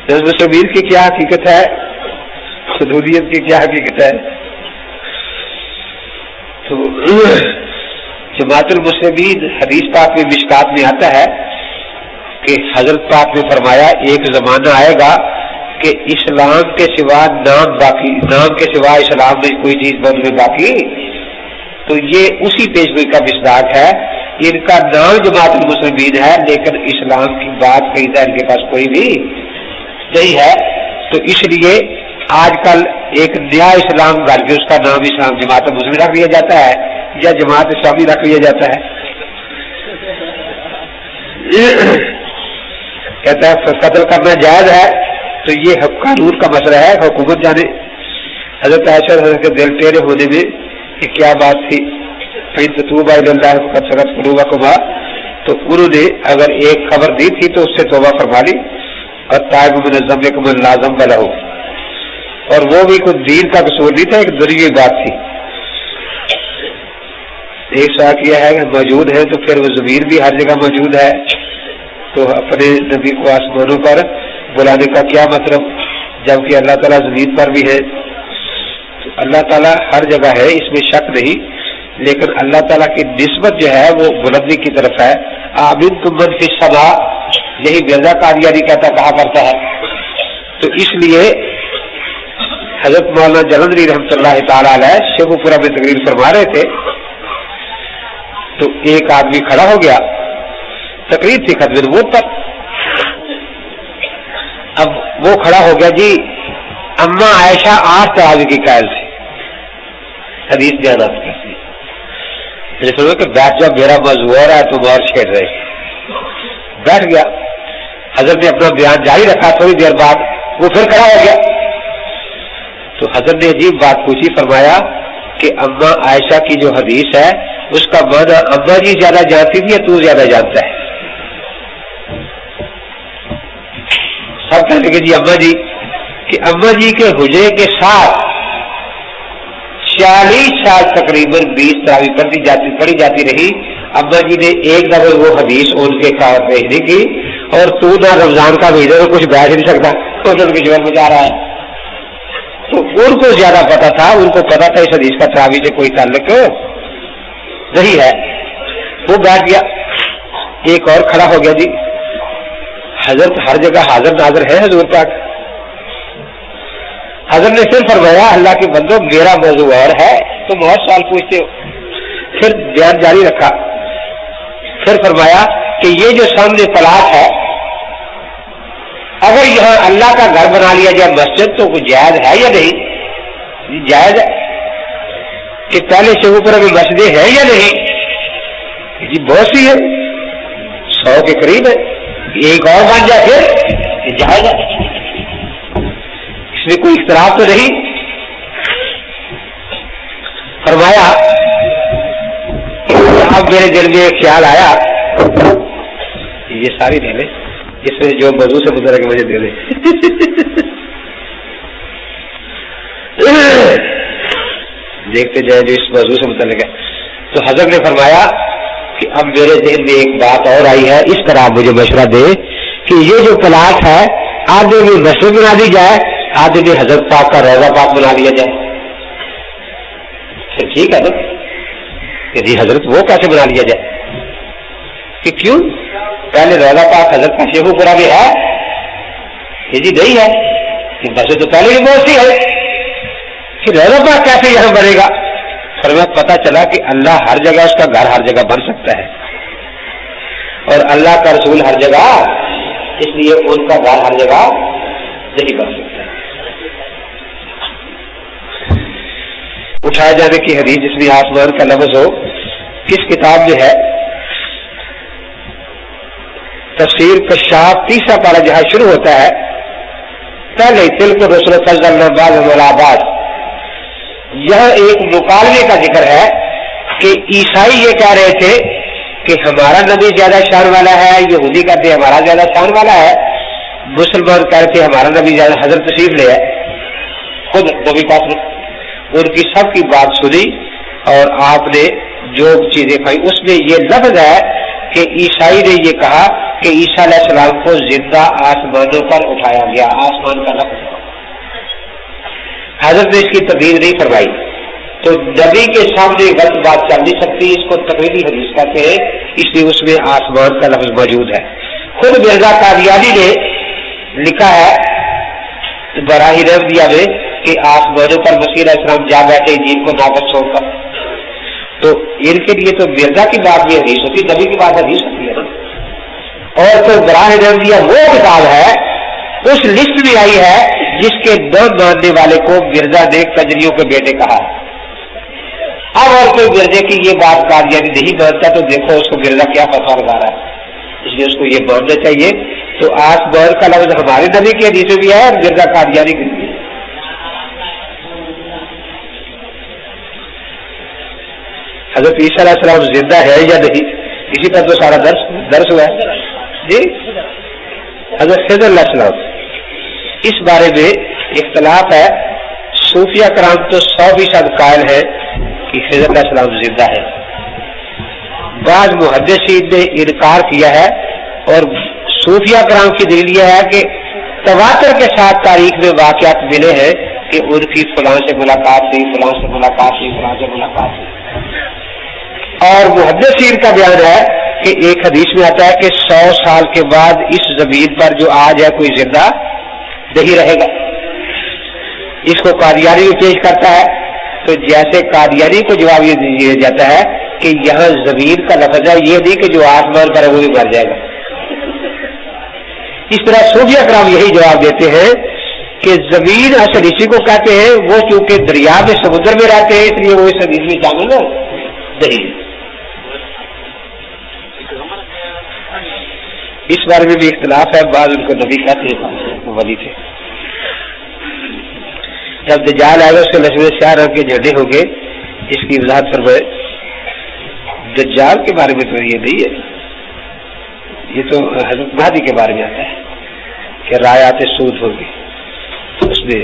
نظم سمیر کی کیا حقیقت ہے، سدودیت کی کیا حقیقت ہے؟ تو جماعت المسلمین حدیث پاک میں مشکات میں آتا ہے کہ حضرت پاک نے فرمایا ایک زمانہ آئے گا کہ اسلام کے سوا نام کے سوا اسلام میں کوئی چیز بند میں باقی، تو یہ اسی پیشگوئی کا مصداق ہے۔ ان کا نام جماعت المسلمین ہے لیکن اسلام کی بات قاعدہ ان کے پاس کوئی بھی نہیں ہے، تو اس لیے آج کل ایک نیا اسلام گھر کے اس کا نام اسلام جماعت مسلم رکھ لیا جاتا ہے یا جماعت اسلامی رکھ لیا جاتا ہے۔ کہتا ہے قتل کرنا جائز ہے، تو یہ قانون کا مسئلہ ہے، حکومت جانے۔ حضرت عائشہ حضرت کے دل ٹیڑے ہونے میں کہ کیا بات تھی، تو انہوں نے اگر ایک خبر دی تھی تو اس سے توبہ فرما لی، اور تائب من الذنب کمن لا ذنب لہ، اور وہ بھی کوئی دین کا قصور نہیں تھا، ایک دنیوی بات تھی۔ ایک ساتھ یہ ہے کہ موجود ہے تو پھر وہ ضمیر بھی ہر جگہ موجود ہے، تو اپنے نبی کو آسمانوں پر بلانے کا کیا مطلب، جبکہ اللہ تعالیٰ زمین پر بھی ہے۔ تو اللہ تعالیٰ ہر جگہ ہے، اس میں شک نہیں، لیکن اللہ تعالیٰ کی نسبت جو ہے وہ بلندی کی طرف ہے۔ آمین تم من فی السماء، یہی مرزا قادیانی کہا کرتا ہے۔ تو اس لیے حضرت مولانا جلندری رحمۃ اللہ تعالی علیہ شیخو پورہ میں تقریر فرما رہے تھے، تو ایک آدمی کھڑا ہو گیا، تقریر تھی ختم نبوت پر، اب وہ کھڑا ہو گیا جی اما عائشہ 8 تراویح کی قائل تھی، حدیث بیانات کرتی، کہ بیٹھ جا، میرا موضوع ہو رہا ہے تم اور چھیڑ رہے۔ بیٹھ گیا، حضرت نے اپنا بیان جاری رکھا، تھوڑی دیر بعد وہ پھر کھڑا ہو گیا، تو حضرت نے عجیب بات پوچھی، فرمایا کہ اما عائشہ کی جو حدیث ہے اس کا معنی اما جی زیادہ جانتی تھی یا تو زیادہ جانتا ہے؟ سب کہتے کہ جی اما جی، کہ اما جی کے حجرے کے ساتھ 40 سال تقریباً 20 تراویح پڑھی جاتی رہی، اما جی نے ایک دفعہ وہ حدیث ان کے کار بھیجنے کی، اور تو نہ رمضان کا بھیجے تو کچھ بیٹھ نہیں سکتا، تو کے جوڑ میں جا رہا ہے۔ تو ان کو زیادہ پتا تھا، ان کو پتا تھا اس حدیث کا تراویح سے کوئی تعلق نہیں ہے۔ وہ بیٹھ گیا، ایک اور کھڑا ہو گیا، جی حضرت ہر جگہ حاضر ناظر ہے حضور پاک۔ حضرت نے پھر فرمایا اللہ کے بندو میرا موضوع اور ہے، تم اور سوال پوچھتے ہو۔ پھر بیان جاری رکھا، پھر فرمایا کہ یہ جو سامنے پلاٹ ہے اگر یہاں اللہ کا گھر بنا لیا جائے مسجد تو کوئی جائز ہے یا نہیں؟ جائز ہے کہ پہلے سے اوپر ابھی مسجدیں ہیں یا نہیں؟ جی بہت سی ہے، 100 کے قریب ہے، ایک اور بن جائے پھر جائز ہے، اس میں کوئی اختلاف تو نہیں۔ فرمایا اب میرے دل میں ایک خیال آیا، یہ ساری دے لیں، اس میں جو موضوع سے گزرا کہ مجھے دے دیں۔ دیکھتے جائے جو اس موضوع سے متعلق ہے۔ تو حضرت نے فرمایا کہ اب میرے ذہن میں ایک بات اور آئی ہے، اس طرح مجھے مشورہ دے کہ یہ جو پلاٹ ہے آدھے میں مسجد بنا دی جائے، آدھے میں حضرت پاک کا روضہ پاک بنا دیا جائے۔ پھر ٹھیک ہے نا کہ جی حضرت وہ کیسے بنا لیا جائے؟ کہ کیوں پہلے روضہ پاک حضرت کا شیخو پورا بھی ہے کہ جی نہیں ہے، کہ مسجد تو پہلے بھی بہت سی ہے، کہ روضہ پاک کیسے یہاں بنے گا؟ فرمایا پتہ چلا کہ اللہ ہر جگہ اس کا گھر ہر جگہ بن سکتا ہے، اور اللہ کا رسول ہر جگہ، اس لیے ان کا گھر ہر جگہ نہیں بن سکتا۔ اٹھائے جانے کی حدیث جس میں آسمان کا لفظ ہو، کس کتاب میں ہے؟ تفسیر کشاف 30 پارہ جہاں شروع ہوتا ہے، پہلے تل کو رسول فضل بعض ملابات، یہاں ایک مکالمے کا ذکر ہے کہ عیسائی یہ کہہ رہے تھے کہ ہمارا نبی زیادہ شان والا ہے، یہودی کہتے ہیں ہمارا زیادہ شان والا ہے، مسلمان کہہ رہے تھے ہمارا نبی زیادہ حضرت تشریف لے ہے، خود نبی پاک نے ان کی سب کی بات سنی اور آپ نے جو چیزیں کھائی اس میں یہ لفظ ہے کہ عیسائی نے یہ کہا کہ عیسیٰ علیہ السلام کو زندہ آسمانوں پر اٹھایا گیا، آسمان کا لفظ ہے، حضرت نے اس کی تردید نہیں فرمائی۔ تو نبی کے سامنے غلط بات چل نہیں سکتی، اس کو تقریری حدیث کہتے ہیں، اس لیے اس میں آسمان کا لفظ موجود ہے۔ خود مرزا قادیانی نے لکھا ہے براہ رحمدیہ میں کہ آسمانوں پر مسیح علیہ السلام جا بیٹھے جن کو ناقص چھوڑ کر، تو ان کے لیے تو مرزا کی بات بھی حدیث ہوتی، نبی کی بات حدیث ہوتی ہے نا۔ اور تو براہ رحمدیہ وہ کتاب ہے، اس لسٹ میں آئی ہے جس کے نہ ماننے والے کو مرزا نے کجریوں کے بیٹے کہا۔ اب اور کوئی مرزے کی یہ بات قادیانی نہیں مانتا تو دیکھو اس کو مرزا کیا فتویٰ لگا رہا ہے، اس لیے اس کو یہ ماننا چاہیے۔ تو آسمان کا لفظ ہمارے نبی کی حدیث میں بھی ہے اور مرزا قادیانی کے لیے۔ حضرت عیسیٰ علیہ السلام زندہ ہے یا نہیں، اسی پر تو سارا درس ہوا ہے جی۔ حضرت خضر علیہ السلام، اس بارے میں اختلاف ہے، صوفیہ کرام تو 100% قائل ہے کہ خضر علیہ السلام زندہ ہے، بعض محدثین نے انکار کیا ہے، اور صوفیہ کرام کی دلیل یہ ہے کہ تواتر کے ساتھ تاریخ میں واقعات ملے ہیں کہ ان کی فلاں سے ملاقات ہوئی، فلاں سے ملاقات ہوئی، فلاں سے ملاقات ہوئی۔ اور محدثین کا بیان ہے کہ ایک حدیث میں آتا ہے کہ 100 سال کے بعد اس زمین پر جو آج ہے کوئی زندہ نہیں رہے گا۔ اس کو قادیانی بھی پیش کرتا ہے، تو جیسے قادیانی کو جواب یہ دیا جاتا ہے کہ یہاں زمین کا لفظ ہے، یہ نہیں کہ جو آسمان پر ہے وہ بھی مر جائے گا۔ اس طرح صوفیہ کرام یہی جواب دیتے ہیں کہ زمین اصل اسی کو کہتے ہیں، وہ چونکہ دریا میں سمندر میں رہتے ہیں اس لیے وہ اس حدیث میں شامل نہیں۔ اس بارے میں بھی اختلاف ہے، بعض ان کو نبی کہتے ہیں، ولی تھے۔ جب دجال آئے گا اس کے لشکر سیاہ رنگ کے جھنڈے ہوں گے، اس کی وضاحت فرمائے۔ دجال کے بارے میں تو یہ نہیں ہے، یہ تو حضرت مہدی کے بارے میں آتا ہے کہ رایات سود ہوگی، اس میں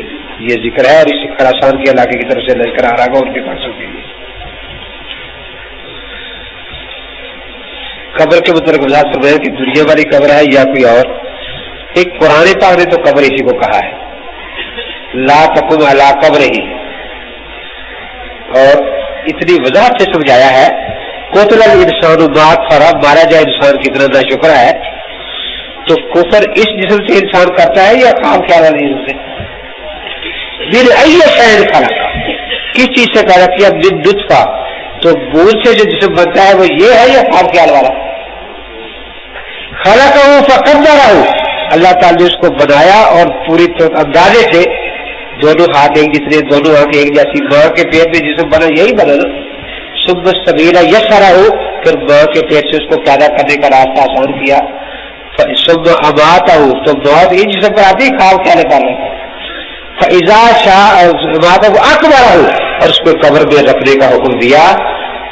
یہ ذکر ہے، اور اس خراسان کے علاقے کی طرف سے لشکر آ رہا گا ان کے پاسوں کے لیے۔ قبر کے متعلق وضاحت فرمائے کہ دنیا والی قبر ہے یا کوئی اور۔ ایک قرآن پاک نے تو قبر اسی کو کہا ہے، لا تقم علی قبر ہی، اور اتنی وضاحت سے سمجھایا ہے قتل الانسان ما اکفر، مارا جائے انسان کتنا ناشکر ہے. تو کفر اس جسم سے انسان کرتا ہے یا کام خیال والی جسم سے؟ من ای شیء خلق، کس چیز سے پیدا کیا؟ من نطفہ، تو بوجھ سے جو جسم بنتا ہے وہ یہ ہے یا کام خیال والا؟ خلقہ فقدرہ، اللہ تعالیٰ نے اس کو بنایا اور پوری اندازے سے، دونوں ہاتھ ایک جتنے، دونوں آنکھ ایک جیسی، ماں کے پیٹ میں جسم بنا یہی بنا نا. ثم السبیل یسرہ، پھر ماں کے پیٹ سے اس کو پیدا کرنے کا راستہ آسان کیا. ثم اماتہ، تو موت اس جسم پر آتی کام کیا نکالنے کا. فاذا شاء اماتہ اکبرہ، اور اس کو قبر میں رکھنے کا حکم دیا.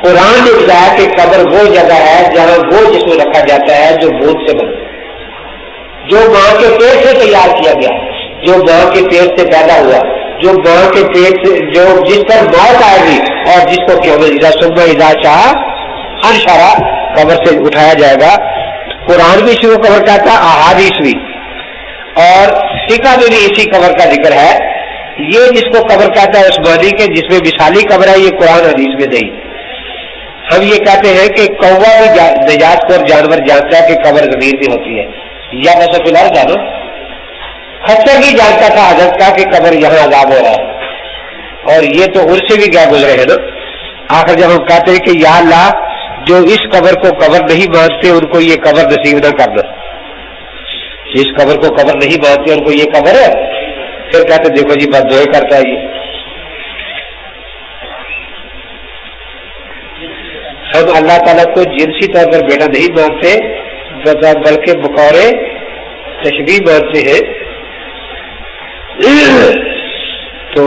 قرآن نے بتایا کہ قبر وہ جگہ ہے جہاں وہ جسم رکھا جاتا ہے جو بوجھ سے بنا، جو ماں کے پیٹ سے تیار کیا گیا، جو ماں کے پیٹ سے پیدا ہوا، جو ماں کے پیٹ سے، جو جس پر موت آئے گی اور جس کو اذا شاء انشرہ قبر سے اٹھایا جائے گا. قرآن بھی شروع قبر کا تھا، احادیث بھی، اور فقہ میں بھی اسی قبر کا ذکر ہے. یہ جس کو قبر کہتا ہے اس معنی کے جس میں مثالی قبر ہے، یہ قرآن حدیث میں نہیں. ہم یہ کہتے ہیں کہ کوا بھی نجات خور جانور جانتا ہے کہ قبر زمین میں ہوتی ہے، یا ویسے فی الحال جانو خچر بھی جانتا تھا حضرت کا کہ قبر یہاں عذاب ہو رہا ہے، اور یہ تو ان سے بھی کیا گزرے ہیں نا. آخر جب ہم کہتے ہیں کہ یا اللہ جو اس قبر کو قبر نہیں مانتے ان کو یہ قبر نصیب نہ کرنا، اس قبر کو قبر نہیں مانتے ان کو یہ قبر ہے، پھر کہتے دیکھو جی بد دعائیں کرتا ہے. یہ ہم اللہ تعالیٰ کو جنسی طور پر بیٹا نہیں مانتے بلکہ بقور تشبیہ مانتے ہیں. تو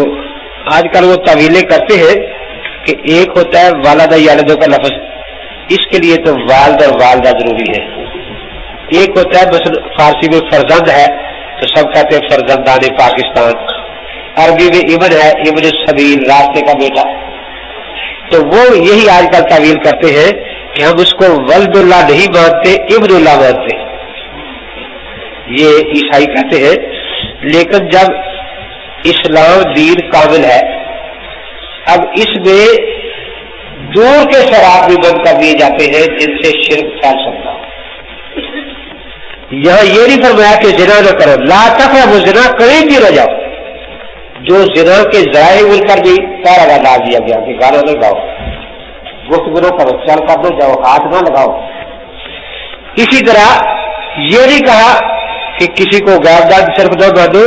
آج کل وہ تعویلیں کرتے ہیں کہ ایک ہوتا ہے والدہ یالدوں کا لفظ، اس کے لیے تو والد اور والدہ ضروری ہے. ایک ہوتا ہے مثلا فارسی میں فرزند ہے تو سب کہتے ہیں فرزندان پاکستان، عربی میں ابن ہے، ابن السبیل راستے کا بیٹا. تو وہ یہی آج کل تعویل کرتے ہیں کہ ہم اس کو ولد اللہ نہیں مانتے، ابن اللہ مانتے، یہ عیسائی کہتے ہیں. لیکن جب اسلام دین کامل ہے، اب اس میں دور کے شراب بھی بند کر دیے جاتے ہیں جن سے شرک پھیل سکتا. یہاں یہ نہیں فرمایا کہ زنا نہ کرو، لا تقربوا الزنا، قریب بھی نہ جاؤ. جو زنا کے ذرائع مل کر بھی سارا ڈال دیا گیا کہ گانا نہ گاؤ، گفتگو نہ کرو، چل کر نہ جاؤ، ہاتھ نہ لگاؤ. اسی طرح یہ نہیں کہا کہ کسی کو غیرداد صرف نہ باندھو،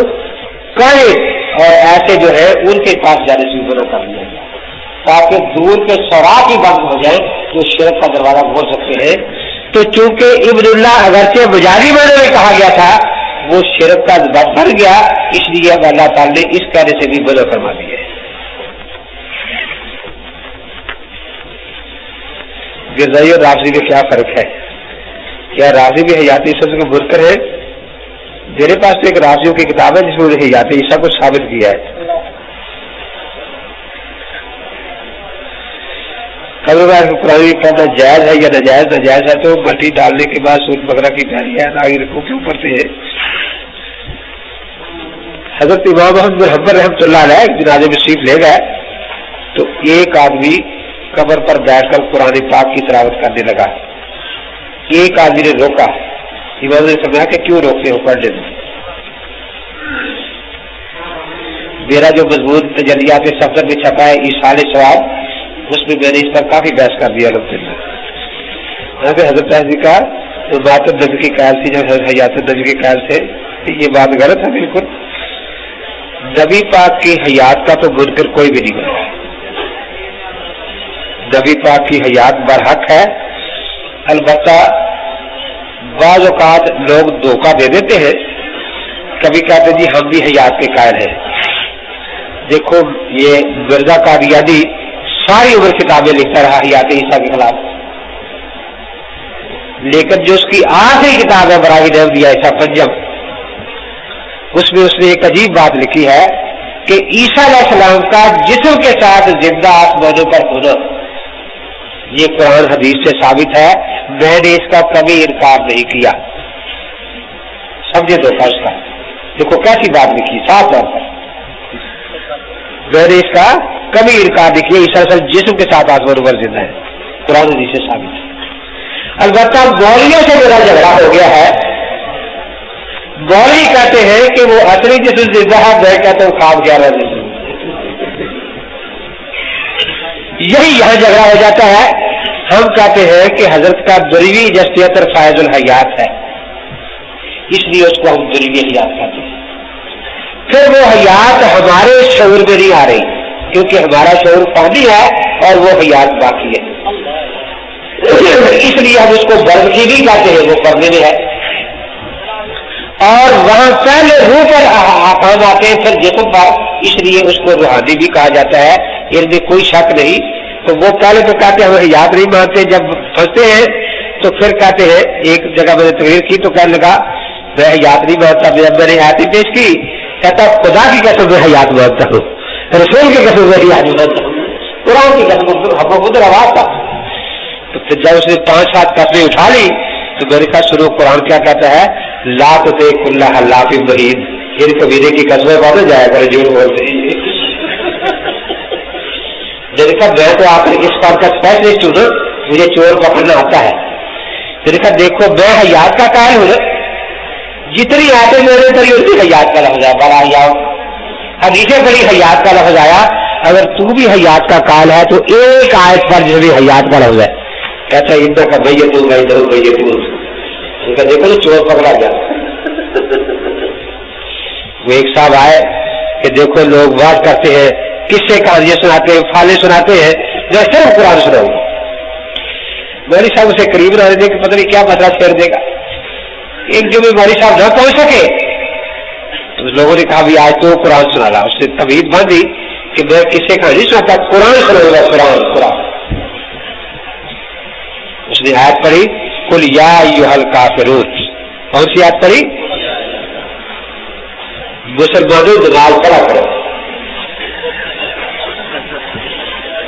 کرے اور ایسے جو ہے ان کے پاس جانے سے منع کر دیا گیا تاکہ دور کے شراک ہی بند ہو جائے جو شرک کا دروازہ کھول سکتے ہیں. تو چونکہ ابن اللہ اگرچہ مجازی معنی میں کہا گیا تھا وہ شرک کا بن گیا، اس لیے اب اللہ تعالی نے اس کہنے سے بھی منع فرما دیا ہے. غزالی اور رافضی میں کیا فرق ہے؟ کیا رافضی بھی حیات عیسیٰ کا منکر ہے؟ میرے پاس تو ایک رافضیوں کی کتاب ہے جس میں انہیں حیات عیسیٰ کو ثابت کیا ہے. قرآن پڑھنا جائز ہے یا ناجائز؟ ناجائز ہے تو مٹی ڈالنے کے بعد سوٹ بکرا کی پیاری ہے آگے رکھو کیوں پڑھتے ہیں. حضرت امام احمد بن حنبل رحمۃ اللہ علیہ جنازے میں شریف لے گئے تو ایک آدمی قبر پر بیٹھ کر قرآن پاک کی تلاوت کرنے لگا. ایک آدمی نے روکا، امام نے فرمایا کہ کیوں روکتے ہو، پڑھ لیتے. میرا جو مضمون تجلیات سفر میں چھپا ہے ایصال ثواب، اس میں میں نے اس پر کافی بحث کر دیا. الحمدللہ یہاں پہ حضرت صاحب کا تو بات نبی کی قائل تھی، جب حیات نبی کے قائل تھے یہ بات غلط ہے. بالکل نبی پاک کی حیات کا تو منکر کوئی بھی نہیں بنا. نبی پاک کی حیات برحق ہے. البتہ بعض اوقات لوگ دھوکہ دے دیتے ہیں، کبھی کہتے جی ہم بھی حیات کے قائل ہیں. دیکھو یہ مرزا قادیانی ساری عمر کتابیں لکھتا رہا حیات عیسیٰ کے خلاف، لیکن جو اس کی آخری کتاب ہے براہ نعمت عیسیٰ پنجم، اس میں اس نے ایک عجیب بات لکھی ہے کہ عیسیٰ علیہ السلام کا جسم کے ساتھ زندہ آسمانوں پر ہونا یہ قرآن حدیث سے ثابت ہے. میں نے اس کا کبھی انکار نہیں کیا. سمجھے دو اس کا، دیکھو کیسی بات لکھی صاف طور پر. میں نے اس کا کبھی انکار نہیں کیا، عیسیٰ علیہ السلام جسم کے ساتھ آسمانوں پر زندہ ہے. قرآن حدیث سے ثابت ہے. البتہ مولویوں سے میرا جھگڑا ہو گیا ہے. مولوی کہتے ہیں کہ وہ اصلی جسم زندہ ہے، میں کہتا ہوں خواب گیا رہا جسم. یہی یہاں جھگڑا ہو جاتا ہے. ہم کہتے ہیں کہ حضرت کا دنیوی جسمیت فائز الحیات ہے، اس لیے اس کو ہم دنیوی حیات کہتے ہیں. پھر وہ حیات ہمارے شعور میں نہیں آ رہی کیونکہ ہمارا شعور فانی ہے اور وہ حیات باقی ہے، اس لیے ہم اس کو برزخی نہیں کہتے ہیں، وہ پڑھنے میں ہے. اور وہاں پہلے روح پر احکام آتے ہیں پھر جسم پر، اس لیے اس کو روحانی بھی کہا جاتا ہے. ان میں کوئی شک نہیں. تو وہ پہلے تو کہتے ہیں ہم حیات نہیں مانتے، جب پھنستے ہیں تو پھر کہتے ہیں. ایک جگہ میں نے تقریر کی تو کہنے لگا میں حیات نہیں مانتا. جب میں نے حیاتی پیش کی کہتا خدا کی قسم میں حیات مانتا ہوں، رسول کی قسم میں حیات مانتا ہوں، قرآن کی قسم خود آواز تھا. تو پھر جب اس نے 5-7 قسمیں اٹھا لی تو میرے ساتھ شروع قرآن کیا کہتا ہے، لا تطع کل حلاف مہین، ان کبیرے کی قسمیں بولے جایا کرے جھوٹ بولتے. میں نے کہا میں تو آپ نے اس بات کا اسپیشلسٹ ہوں نا، مجھے چور پکڑنا آتا ہے. میں نے کہا دیکھو میں حیات کا قائل ہوں نا، جتنی آتے میرے پر اسی حیات کا لفظ آیا، بڑا حدیث بڑی حیات کا لفظ آیا. اگر تو بھی حیات کا قائل ہے تو ایک آیت پر جو بھی حیات کا لفظ ہے. کہتا ہے ادھر کا بھیا تو میں ادھر بھیا تو دیکھو تو چور پکڑا گیا. وہ ایک صاحب آئے کہ دیکھو لوگ بات کرتے ہیں، کس سے کہانیاں سناتے ہیں، فالے سناتے ہیں، میں صرف قرآن سناؤں گا. مولوی صاحب اسے قریب نہ دے کہ پتہ نہیں کیا مسئلہ چھیڑ دے گا. ایک جو بھی مولوی صاحب نہ پہنچ سکے تو لوگوں نے کہا بھی آج تو قرآن سنا لا. اس نے تمہید باندھی کہ میں کس سے کہانی سناتا، قرآن سناؤں گا. قرآن اس نے آیت پڑھی قل یا ایھا الکافرون. کون سی آیت پڑھی؟ مسلمانوں نماز پڑھا کرو.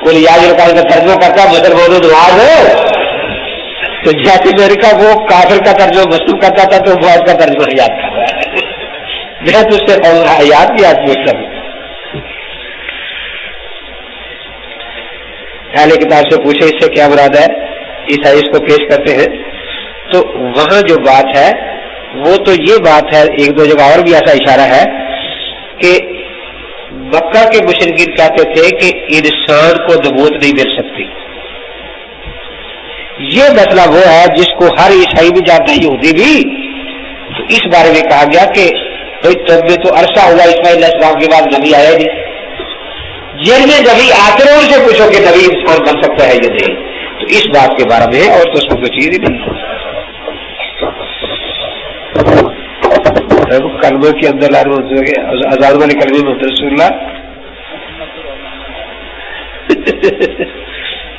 قل یا ایھا الکافرون کا ترجمہ کرتا مسلمانوں نماز ہو. تو جیسے میں نے کہا وہ کافر کا ترجمہ مسلم کرتا تھا تو وہ کا ترجمہ یاد کر رہا ہے. میں تو اس سے یاد بھی آج پوچھتا ہوں. اہل کتاب سے پوچھے اس سے کیا مراد ہے، عیسائی اس کو پیش کرتے ہیں. تو وہاں جو بات ہے وہ تو یہ بات ہے، ایک دو جگہ اور بھی ایسا اشارہ ہے کہ مکہ کے مشرکین کہتے تھے کہ انسان کو نبوت نہیں مل سکتی. یہ مسئلہ وہ ہے جس کو ہر عیسائی بھی جانتا ہے، یہودی بھی. تو اس بارے میں کہا گیا کہ بھائی تب میں تو عرصہ ہوا اسماعیل علیہ السلام کے بعد نبی آیا نہیں. جن میں نبی آتے ہیں ان سے پوچھو کہ نبی انسان بن سکتا ہے یا نہیں. تو اس بات کے بارے میں اور تو اس کو کوئی چیز ہی نہیں. کلمے کے اندر آزاد والے کلمے میں رسول اللہ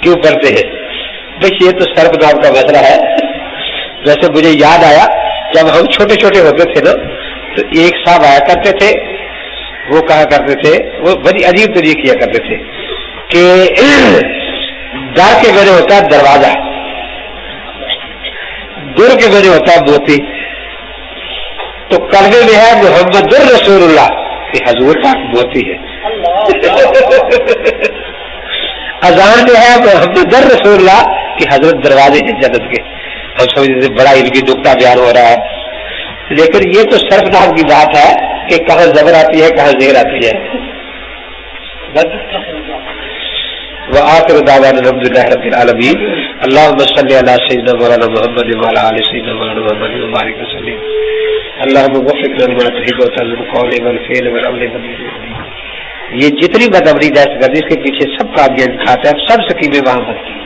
کیوں پڑھتے ہیں؟ بھائی یہ تو سرب نام کا مسئلہ ہے. ویسے مجھے یاد آیا جب ہم چھوٹے چھوٹے ہوتے تھے نا تو ایک صاحب آیا کرتے تھے، وہ کہا کرتے تھے، وہ بڑی عجیب طریقے کیا کرتے تھے کہ در کے بنے ہوتا ہے دروازہ، در کے بنے ہوتا ہے موتی. تو کلمے میں ہے محمد الرسول اللہ کہ حضور پاک موتی ہے. اذان میں ہے محمد الرسول اللہ کہ حضرت دروازے ہیں جنت کے. ہم سمجھتے بڑا علمی نکتہ بیان ہو رہا ہے، لیکن یہ تو صرف نام کی بات ہے کہ کہاں زبر آتی ہے کہاں زیر آتی ہے. وآخر دعوانا الحمدللہ رب العالمین. اللہم صلی علی سیدنا مولانا محمد وعلی آل سیدنا مولانا محمد وبارک وسلم. اللہم وفقنا لما تحب وترضى بالقول والفعل والعمل. یہ جتنی بدعملی دہشت گردی اس کے پیچھے سب کامیابی کھاتا ہے، سب سکیمیں وہاں بنتی ہیں.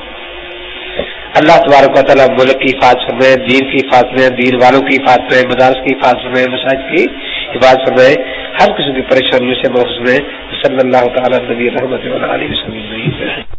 اللہ تبارک و تعالیٰ ملک کی حفاظت فرمائے، دین کی حفاظت فرمائے، دین والوں کی حفاظت فرمائے، مدارس کی حفاظت فرمائے، مساجد کی حفاظت فرمائے، ہر قسم کی پریشانیوں سے محفوظ فرمائے. صلی اللہ تعالیٰ نبی رحمت علیہ وسلم.